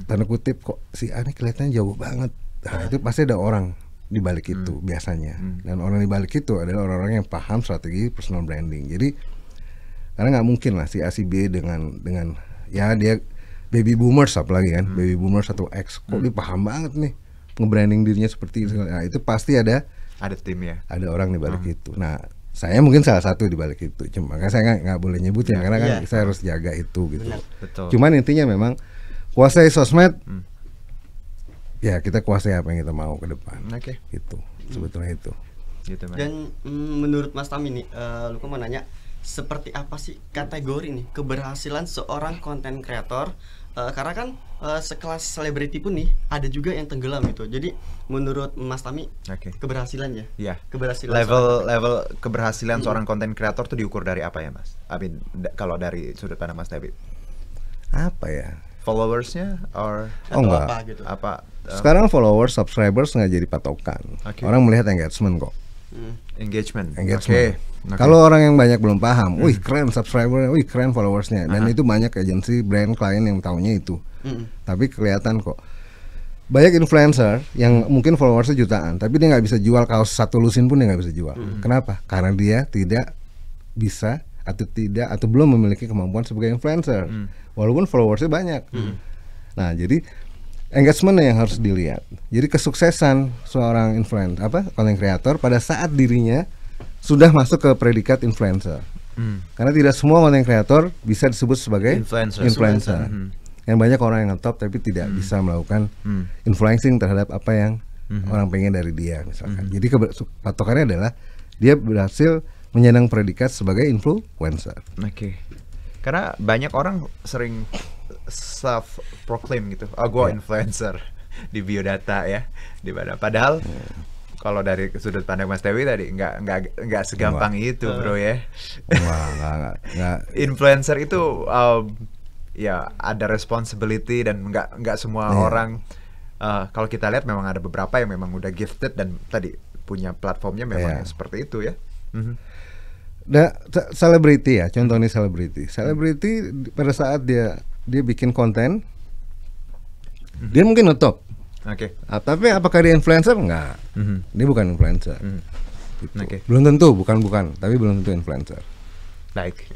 tanda kutip kok si A ini kelihatannya jauh banget. Nah, itu pasti ada orang di balik itu biasanya. Dan orang di balik itu adalah orang-orang yang paham strategi personal branding. Jadi karena nggak mungkin lah si A si B dengan ya dia baby boomers apalagi kan, baby boomers atau X, kok dia paham banget nih nge-branding dirinya seperti itu. Nah, itu pasti ada tim ya. Ada orang di balik itu. Nah, Saya mungkin salah satu di balik itu, cuma makanya saya nggak boleh nyebutin karena kan saya harus jaga itu gitu. Betul. Cuman intinya memang kuasai sosmed, ya kita kuasai apa yang kita mau ke depan. Oke. Gitu, sebetulnya itu. Gitu, man. Dan menurut Mas Tami nih, Luka mau nanya, seperti apa sih kategori nih keberhasilan seorang konten kreator? Karena kan sekelas selebriti pun nih ada juga yang tenggelam gitu. Jadi menurut Mas Tami, keberhasilan ya? Iya. Keberhasilan Level keberhasilan seorang konten kreator tuh diukur dari apa ya, Mas? Kalau dari sudut pandang Mas David. Apa ya? Followersnya or enggak. Apa gitu? Sekarang followers, subscribers nggak jadi patokan. Orang melihat engagement kok. Engagement. Okay. Kalau orang yang banyak belum paham, wih keren subscriber, wih keren followersnya, dan itu banyak agensi, brand, klien yang tahunya itu. Tapi kelihatan kok banyak influencer yang mungkin followersnya jutaan, tapi dia nggak bisa jual kaos satu lusin pun dia nggak bisa jual. Kenapa? Karena dia tidak bisa atau belum memiliki kemampuan sebagai influencer, walaupun followersnya banyak. Nah jadi engagement yang harus dilihat. Jadi kesuksesan seorang content creator pada saat dirinya sudah masuk ke predikat influencer. Karena tidak semua content creator bisa disebut sebagai influencer. Yang banyak orang yang ngetop tapi tidak bisa melakukan influencing terhadap apa yang orang pengen dari dia misalkan. Jadi patokannya adalah dia berhasil menyandang predikat sebagai influencer. Karena banyak orang sering self proclaim gitu, gue influencer di biodata ya, di mana padahal kalau dari sudut pandang Mas Dewi tadi nggak segampang itu bro ya. Nggak. Influencer itu ya ada responsibility dan nggak semua orang. Kalau kita lihat memang ada beberapa yang memang udah gifted dan tadi punya platformnya memang seperti itu ya. Selebriti ya, contohnya selebriti pada saat dia bikin konten, dia mungkin ngetop. Tapi apakah dia influencer? Enggak. Dia bukan influencer. Gitu. Belum tentu, bukan, tapi belum tentu influencer. Baik.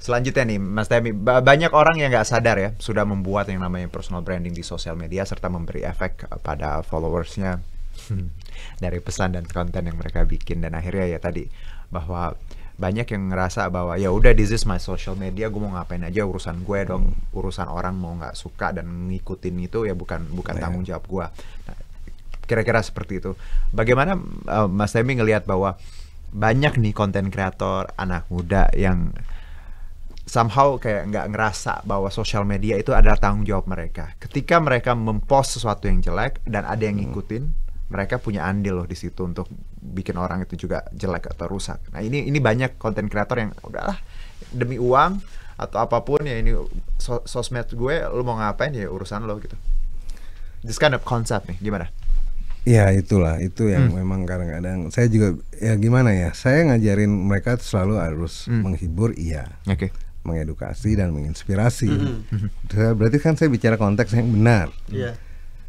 Selanjutnya nih, Mas Temi, banyak orang yang nggak sadar ya sudah membuat yang namanya personal branding di sosial media serta memberi efek pada followersnya dari pesan dan konten yang mereka bikin, dan akhirnya ya tadi bahwa banyak yang ngerasa bahwa ya udah this is my social media, gue mau ngapain aja urusan gue dong, urusan orang mau nggak suka dan ngikutin itu ya bukan tanggung jawab gue. Nah, kira-kira seperti itu. Bagaimana Mas Temi ngelihat bahwa banyak nih konten kreator anak muda yang somehow kayak nggak ngerasa bahwa social media itu adalah tanggung jawab mereka. Ketika mereka mempost sesuatu yang jelek dan ada yang ngikutin, mereka punya andil loh di situ untuk bikin orang itu juga jelek atau rusak. Nah ini banyak konten kreator yang udahlah demi uang atau apapun ya, ini sosmed gue, lu mau ngapain ya urusan lo gitu. This kind of concept nih gimana? Ya itulah, itu yang memang kadang-kadang saya juga ya gimana ya, saya ngajarin mereka selalu harus menghibur, mengedukasi dan menginspirasi. Berarti kan saya bicara konteks yang benar.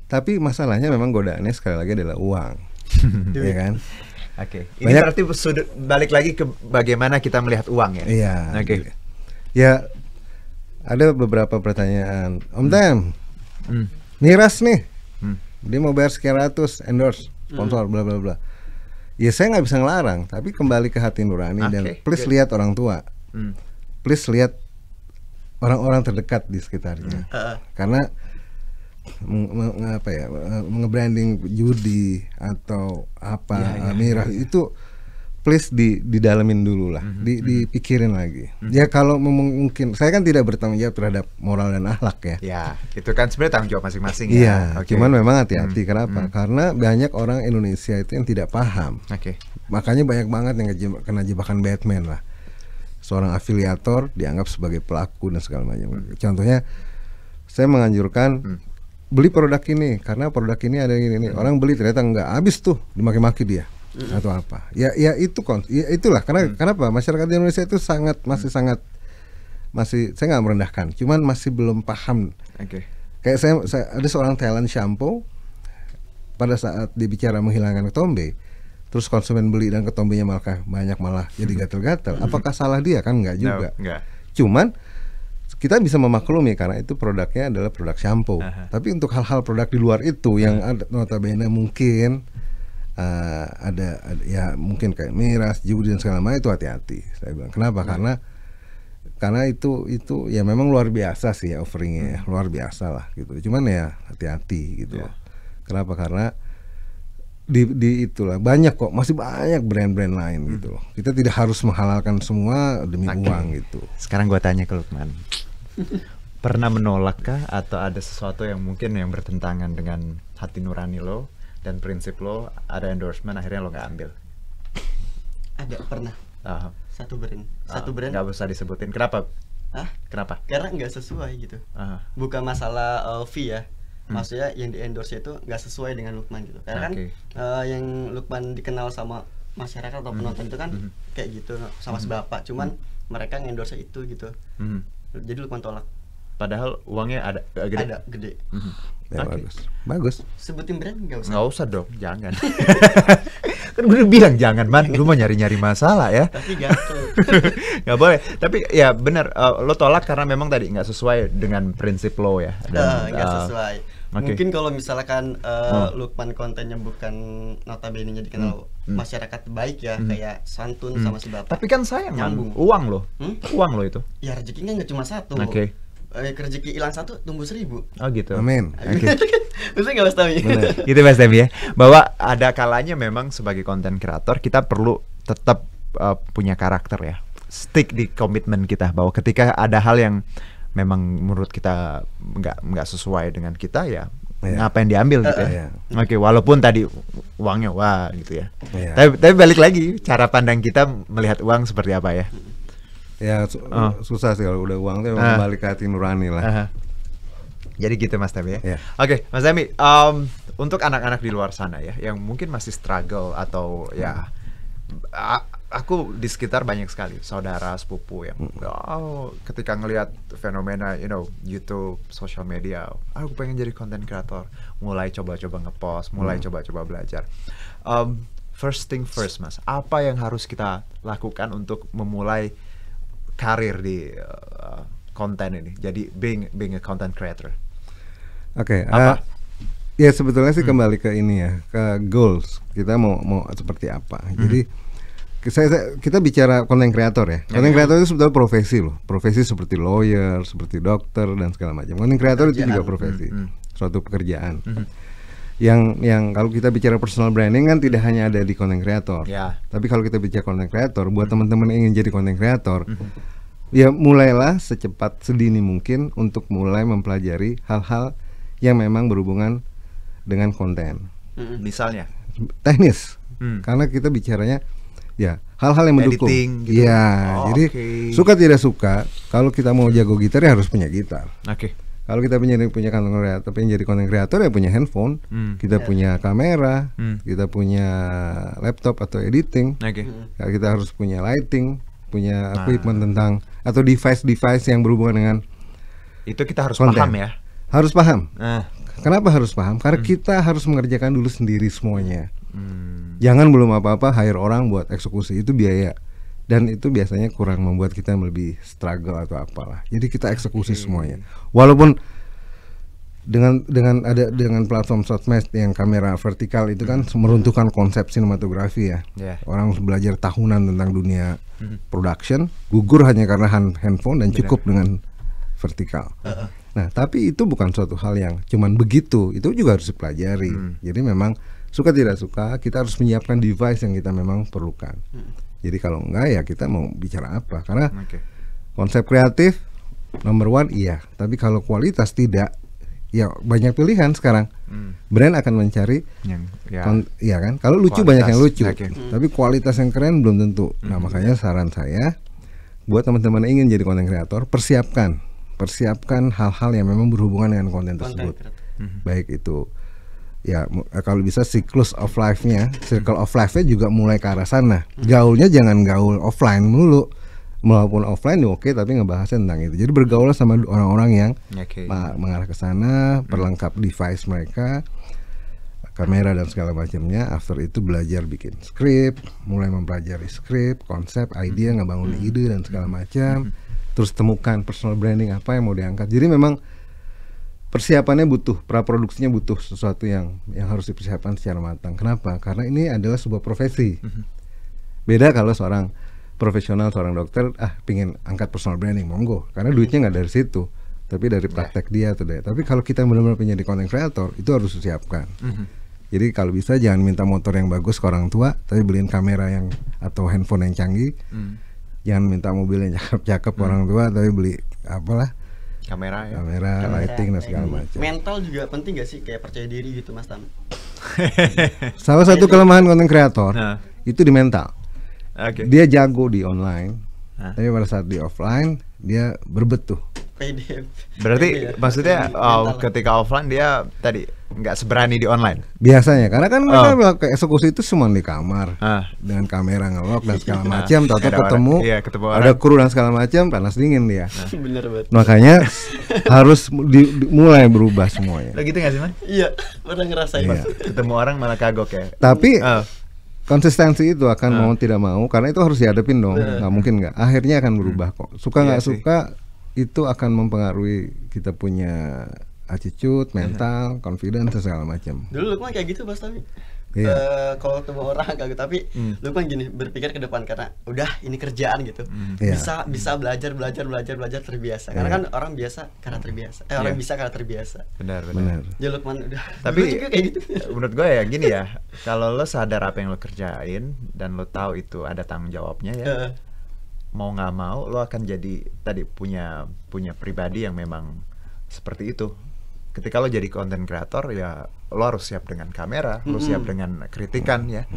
Tapi masalahnya memang godaannya sekali lagi adalah uang. Ya kan? Ini berarti balik lagi ke bagaimana kita melihat uang ya. Iya. Ya ada beberapa pertanyaan. Om Tem, miras nih, dia mau bayar sekian ratus endorse sponsor bla bla bla. Ya saya nggak bisa ngelarang, tapi kembali ke hati nurani dan please lihat orang tua, please lihat orang-orang terdekat di sekitarnya. Karena nge-branding judi atau miras itu please didalemin dulu lah, dipikirin lagi. Ya kalau mungkin saya kan tidak bertanggung jawab terhadap moral dan akhlak ya. Ya, itu kan sebenarnya tanggung jawab masing-masing ya. Cuman memang hati-hati. Kenapa? Karena banyak orang Indonesia itu yang tidak paham. Makanya banyak banget yang kena jebakan Batman lah. Seorang afiliator dianggap sebagai pelaku dan segala macam. Contohnya, saya menganjurkan beli produk ini karena produk ini ada ini. Orang beli ternyata enggak, habis tuh dimaki-maki dia atau apa. Ya itulah karena kenapa masyarakat di Indonesia itu masih saya nggak merendahkan, cuman masih belum paham. Kayak saya ada seorang talent shampoo, pada saat dia bicara menghilangkan ketombe, terus konsumen beli dan ketombenya malah jadi gatal-gatal. Apakah salah dia? Kan enggak juga. Cuman kita bisa memaklumi karena itu produknya adalah produk shampoo. Tapi untuk hal-hal produk di luar itu yang ada notabene mungkin ada ya mungkin kayak miras, judi dan segala macam, itu hati-hati. Saya bilang kenapa? Karena itu ya memang luar biasa sih ya offeringnya, ya luar biasa lah gitu. Cuman ya hati-hati gitu. Kenapa? Karena di itulah banyak kok, masih banyak brand-brand lain gitu loh. Kita tidak harus menghalalkan semua demi uang gitu. Sekarang gua tanya ke Lukman, pernah menolak kah atau ada sesuatu yang mungkin yang bertentangan dengan hati nurani lo dan prinsip lo, ada endorsement akhirnya lo nggak ambil? Ada, pernah. Satu brand nggak usah disebutin. Kenapa? Kenapa? Karena nggak sesuai gitu. Bukan masalah fee ya, maksudnya yang di endorse itu nggak sesuai dengan Lukman gitu. Karena kan yang Lukman dikenal sama masyarakat atau penonton itu kan kayak gitu sama sebapak, cuman mereka ngendorse itu gitu. Jadi Lukman tolak. Padahal uangnya ada gede. Ya, bagus. Sebutin brand nggak usah. Nggak usah dong, jangan. Kan gue udah bilang jangan, man. Lu mau nyari masalah ya. Tapi gatel. Nggak boleh. Tapi ya benar, lo tolak karena memang tadi nggak sesuai dengan prinsip lo ya. Nggak sesuai. Mungkin kalau misalkan Lukman kontennya bukan notabene-nya dikenal masyarakat baik ya, kayak santun sama si bapak. Tapi kan sayang, nyambung. Uang lo itu. Ya rezekinya nggak cuma satu. Rezeki hilang satu tumbuh 1000. Oh gitu. Amin. Maksudnya nggak Mas Tami. Gitu Mas Tami ya. Bahwa ada kalanya memang sebagai konten kreator kita perlu tetap punya karakter ya. Stick di komitmen kita, bahwa ketika ada hal yang memang menurut kita nggak sesuai dengan kita ya, ngapain diambil gitu ya. Oke, walaupun tadi uangnya wah gitu ya. Tapi balik lagi, cara pandang kita melihat uang seperti apa ya. Ya susah sih kalau udah uang tuh balik ke hati nurani lah. Jadi gitu Mas Tami ya. Oke, Mas Tami, untuk anak-anak di luar sana ya yang mungkin masih struggle atau ya aku di sekitar banyak sekali saudara sepupu yang ketika ngelihat fenomena YouTube, social media, aku pengen jadi content creator, mulai coba-coba ngepost, mulai coba-coba belajar. First thing first, Mas, apa yang harus kita lakukan untuk memulai karir di konten ini, jadi being a content creator? Ya sebetulnya sih kembali ke ini ya, ke goals kita mau seperti apa. Jadi kita bicara content creator ya. Content creator itu sebetulnya profesi loh, profesi seperti lawyer, seperti dokter dan segala macam. Content creator itu juga profesi, suatu pekerjaan. Yang kalau kita bicara personal branding kan tidak hanya ada di content creator. Tapi kalau kita bicara content creator, buat teman-teman yang ingin jadi content creator, ya mulailah secepat sedini mungkin untuk mulai mempelajari hal-hal yang memang berhubungan dengan konten. Misalnya teknis. Karena kita bicaranya ya hal-hal yang mendukung. Editing, gitu. Jadi suka tidak suka, kalau kita mau jago gitar ya harus punya gitar. Kalau kita punya content creator, pengen jadi content creator ya punya handphone, kita punya kamera, kita punya laptop atau editing, kita harus punya lighting, punya equipment tentang atau device yang berhubungan dengan itu, kita harus konten. Paham ya. Harus paham. Kenapa harus paham? Karena kita harus mengerjakan dulu sendiri semuanya. Jangan belum apa-apa hire orang buat eksekusi, itu biaya. Dan itu biasanya kurang membuat kita lebih struggle atau apalah. Jadi kita eksekusi semuanya. Walaupun dengan platform sosmed yang kamera vertikal itu kan meruntuhkan konsep sinematografi ya. Orang belajar tahunan tentang dunia production, gugur hanya karena handphone dan cukup dengan vertikal. Nah, tapi itu bukan suatu hal yang cuman begitu, itu juga harus dipelajari. Jadi memang suka tidak suka kita harus menyiapkan device yang kita memang perlukan. Jadi kalau enggak ya kita mau bicara apa? Karena konsep kreatif number one iya, tapi kalau kualitas tidak, ya banyak pilihan sekarang. Brand akan mencari yang iya kan? Kalau lucu kualitas, banyak yang lucu, tapi kualitas yang keren belum tentu. Nah makanya saran saya buat teman-teman yang ingin jadi content creator, persiapkan hal-hal yang memang berhubungan dengan konten tersebut. Baik itu ya kalau bisa siklus of life-nya, circle of life-nya juga mulai ke arah sana. Gaulnya jangan gaul offline mulu. Walaupun offline oke, tapi ngebahasnya tentang itu. Jadi bergaul sama orang-orang yang mengarah ke sana, perlengkap device mereka, kamera dan segala macamnya. After itu belajar bikin skrip, mulai mempelajari skrip, konsep, ide, ngebangun ide dan segala macam. Terus temukan personal branding apa yang mau diangkat. Jadi memang persiapannya butuh, praproduksinya butuh sesuatu yang harus dipersiapkan secara matang. Kenapa? Karena ini adalah sebuah profesi. Beda kalau seorang profesional, seorang dokter, pingin angkat personal branding, monggo. Karena duitnya nggak dari situ, tapi dari praktek dia tuh deh. Tapi kalau kita benar-benar pengen jadi content creator, itu harus disiapkan. Jadi kalau bisa jangan minta motor yang bagus ke orang tua, tapi beliin kamera yang atau handphone yang canggih. Jangan minta mobil yang cakep-cakep ke orang tua, tapi beli apalah kamera, lighting dan segala macam. Mental juga penting gak sih, kayak percaya diri gitu Mas Tam? Salah satu kelemahan content creator itu di mental. Dia jago di online, tapi pada saat di offline dia berbet tuh. Berarti maksudnya ketika offline dia tadi nggak seberani di online. Biasanya karena kan mereka eksekusi itu semua di kamar dengan kamera ngelok dan segala macam. Tahu-tahu ketemu ada kru dan segala macam, panas dingin dia. Bener banget. Makanya harus mulai berubah semuanya. Lo gitu nggak sih, Man? Iya, pernah ngerasain. Ketemu orang malah kagok ya. Tapi konsistensi itu akan mau tidak mau, karena itu harus dihadapin dong. Nggak mungkin nggak. Akhirnya akan berubah kok. Suka nggak suka itu akan mempengaruhi kita punya attitude, mental, confidence, segala macam. Dulu Lukman kayak gitu Mas Tami. Kalau ketemu orang kaget, tapi Lukman gini, berpikir ke depan karena udah ini kerjaan gitu. Bisa belajar terbiasa. Karena kan orang biasa karena terbiasa. Orang bisa karena terbiasa. Benar. Ya Lukman udah. Tapi juga kayak gitu. Menurut gue ya gini ya, kalau lo sadar apa yang lo kerjain dan lo tahu itu ada tanggung jawabnya ya. Mau nggak mau lo akan jadi tadi punya pribadi yang memang seperti itu. Ketika lo jadi content creator ya lo harus siap dengan kamera, lo siap dengan kritikan ya,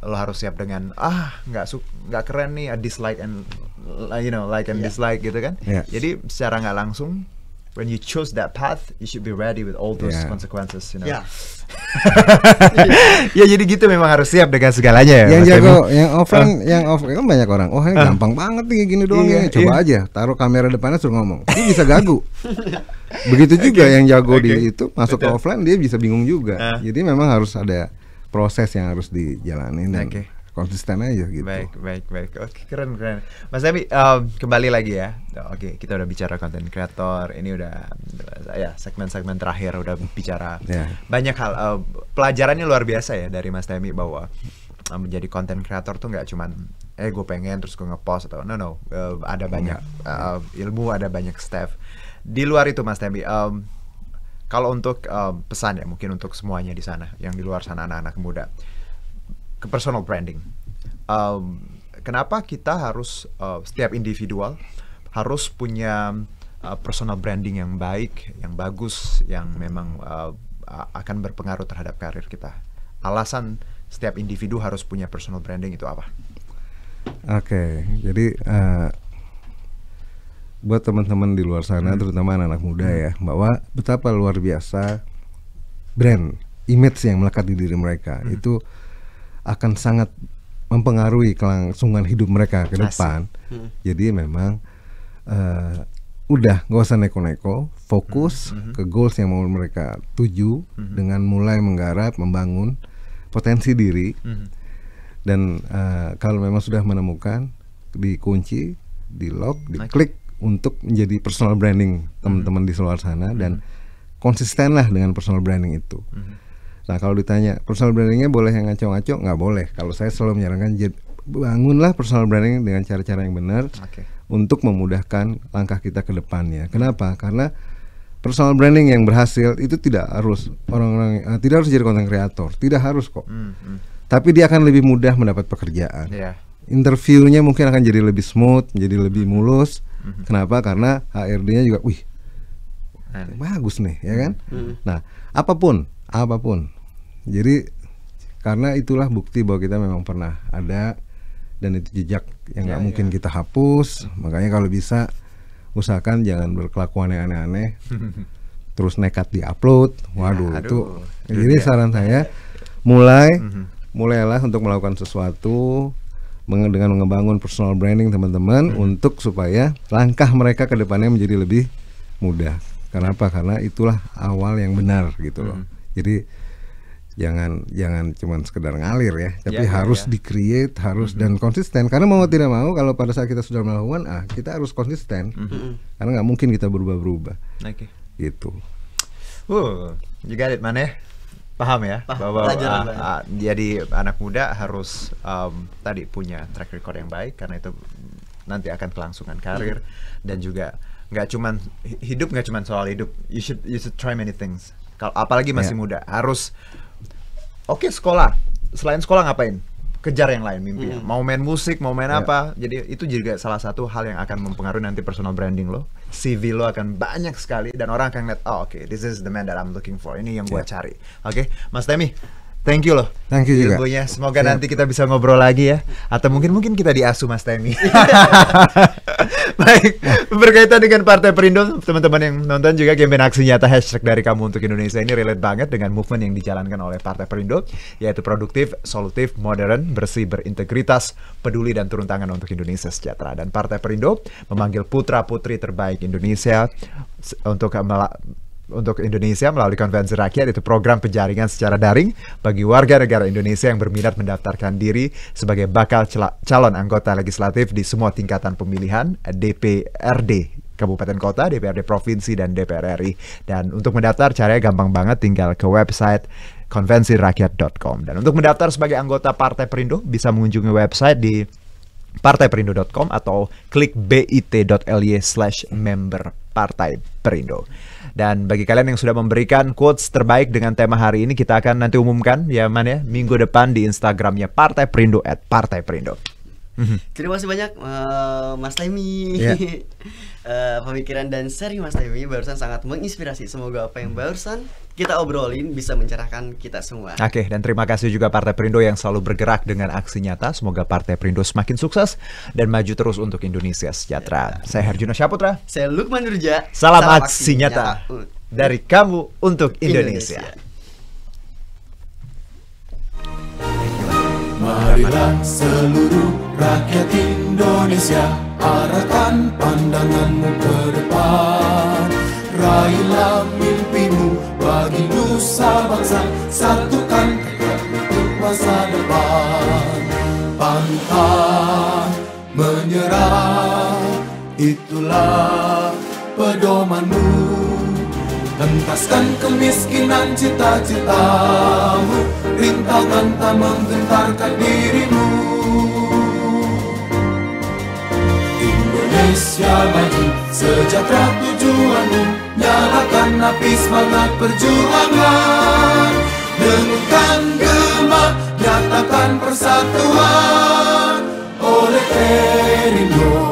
lo harus siap dengan nggak keren nih, dislike and like and dislike gitu kan. Jadi secara nggak langsung when you choose that path you should be ready with all those consequences, Ya jadi gitu, memang harus siap dengan segalanya ya. Yang jago, yang offline, kan banyak orang. Ini gampang banget nih gini doang ya. Coba aja taruh kamera depannya suruh ngomong. Dia bisa gagu. Begitu juga yang jago di itu masuk ke offline dia bisa bingung juga. Jadi memang harus ada proses yang harus dijalanin dan konsisten aja gitu. Baik. Oke, keren. Mas Abi, kembali lagi ya. Oke, kita udah bicara content creator. Ini udah segmen-segmen terakhir udah bicara banyak hal. Pelajarannya luar biasa ya dari Mas Temi bahwa menjadi content creator tuh nggak cuman gue pengen terus gue ngepost atau no. Ada banyak ilmu, ada banyak step. Di luar itu Mas Temi, kalau untuk pesan ya mungkin untuk semuanya di sana yang di luar sana, anak-anak muda, ke personal branding. Kenapa kita harus setiap individual harus punya personal branding yang baik, yang bagus, yang memang akan berpengaruh terhadap karir kita? Alasan setiap individu harus punya personal branding itu apa? Oke, jadi buat teman-teman di luar sana, terutama anak-anak muda ya, bahwa betapa luar biasa brand, image yang melekat di diri mereka itu akan sangat mempengaruhi kelangsungan hidup mereka ke depan. Jadi memang udah gak usah neko-neko, fokus ke goals yang mau mereka tuju dengan mulai menggarap, membangun potensi diri. Dan kalau memang sudah menemukan, dikunci, di lock, diklik untuk menjadi personal branding teman-teman di luar sana dan konsistenlah dengan personal branding itu. Nah kalau ditanya personal brandingnya boleh yang ngaco-ngaco, nggak boleh. Kalau saya selalu menyarankan bangunlah personal branding dengan cara-cara yang benar untuk memudahkan langkah kita ke depannya. Kenapa? Karena personal branding yang berhasil itu tidak harus orang-orang tidak harus jadi content creator, tidak harus kok. Tapi dia akan lebih mudah mendapat pekerjaan. Interviewnya mungkin akan jadi lebih smooth, jadi lebih mulus. Kenapa? Karena HRD-nya juga, bagus nih, ya kan? Nah, apapun. Jadi karena itulah bukti bahwa kita memang pernah ada dan itu jejak yang nggak mungkin kita hapus. Makanya kalau bisa usahakan jangan berkelakuan yang aneh-aneh, terus nekat diupload. Itu. Jadi saran saya mulailah untuk melakukan sesuatu dengan mengebangun personal branding teman-teman untuk supaya langkah mereka ke depannya menjadi lebih mudah. Kenapa? Karena itulah awal yang benar gitu loh. Jadi jangan cuman sekedar ngalir ya, tapi harus di-create, harus dan konsisten. Karena mau tidak mau kalau pada saat kita sudah melakukan, kita harus konsisten. Karena nggak mungkin kita berubah-berubah. Gitu. You got it, Maneh. Paham ya, bahwa jadi anak muda harus tadi punya track record yang baik, karena itu nanti akan kelangsungan karir. Dan juga nggak cuman hidup, nggak cuman soal hidup, you should try many things. Kalau apalagi masih muda, harus sekolah, selain sekolah ngapain? Kejar yang lain mimpinya. Mau main musik, mau main apa. Jadi itu juga salah satu hal yang akan mempengaruhi nanti personal branding lo. CV lo akan banyak sekali dan orang akan lihat, this is the man that I'm looking for. Ini yang gue cari. Oke, Mas Temi, thank you loh. Thank you juga. Ilmunya. Semoga nanti kita bisa ngobrol lagi ya. Atau mungkin kita diasuh Mas Temi. Baik, berkaitan dengan Partai Perindo, teman-teman yang nonton juga campaign aksi nyata hashtag dari kamu untuk Indonesia ini relate banget dengan movement yang dijalankan oleh Partai Perindo, yaitu produktif, solutif, modern, bersih, berintegritas, peduli dan turun tangan untuk Indonesia sejahtera. Dan Partai Perindo memanggil putra-putri terbaik Indonesia untuk Indonesia melalui konvensi rakyat, itu program penjaringan secara daring bagi warga negara Indonesia yang berminat mendaftarkan diri sebagai bakal calon anggota legislatif di semua tingkatan pemilihan DPRD Kabupaten Kota, DPRD Provinsi, dan DPR RI. Dan untuk mendaftar caranya gampang banget, tinggal ke website konvensirakyat.com. Dan untuk mendaftar sebagai anggota Partai Perindo bisa mengunjungi website di partaiperindo.com atau klik bit.ly/member Partai Perindo. Dan bagi kalian yang sudah memberikan quotes terbaik dengan tema hari ini, kita akan nanti umumkan ya Man ya, minggu depan di Instagramnya Partai Perindo @partaiperindo. Terima kasih banyak Mas Temi. Pemikiran dan sharing Mas Temi barusan sangat menginspirasi. Semoga apa yang barusan kita obrolin bisa mencerahkan kita semua. Oke, dan terima kasih juga Partai Perindo yang selalu bergerak dengan aksi nyata. Semoga Partai Perindo semakin sukses dan maju terus untuk Indonesia sejahtera. Saya Herjunot Syaputra. Saya Lukman Nurja. Salam aksi nyata dari kamu untuk Indonesia. Marilah seluruh rakyat Indonesia, arahkan pandanganmu ke depan. Raihlah mimpimu bagi nusa bangsa, satukan tekad untuk masa depan. Pantang menyerah, itulah pedomanmu. Hentaskan kemiskinan cita-citamu, rintangan tak menggentarkan dirimu. Indonesia maju, sejahtera tujuanmu, nyalakan api semangat perjuangan. Dengungkan gema, nyatakan persatuan oleh Perindo.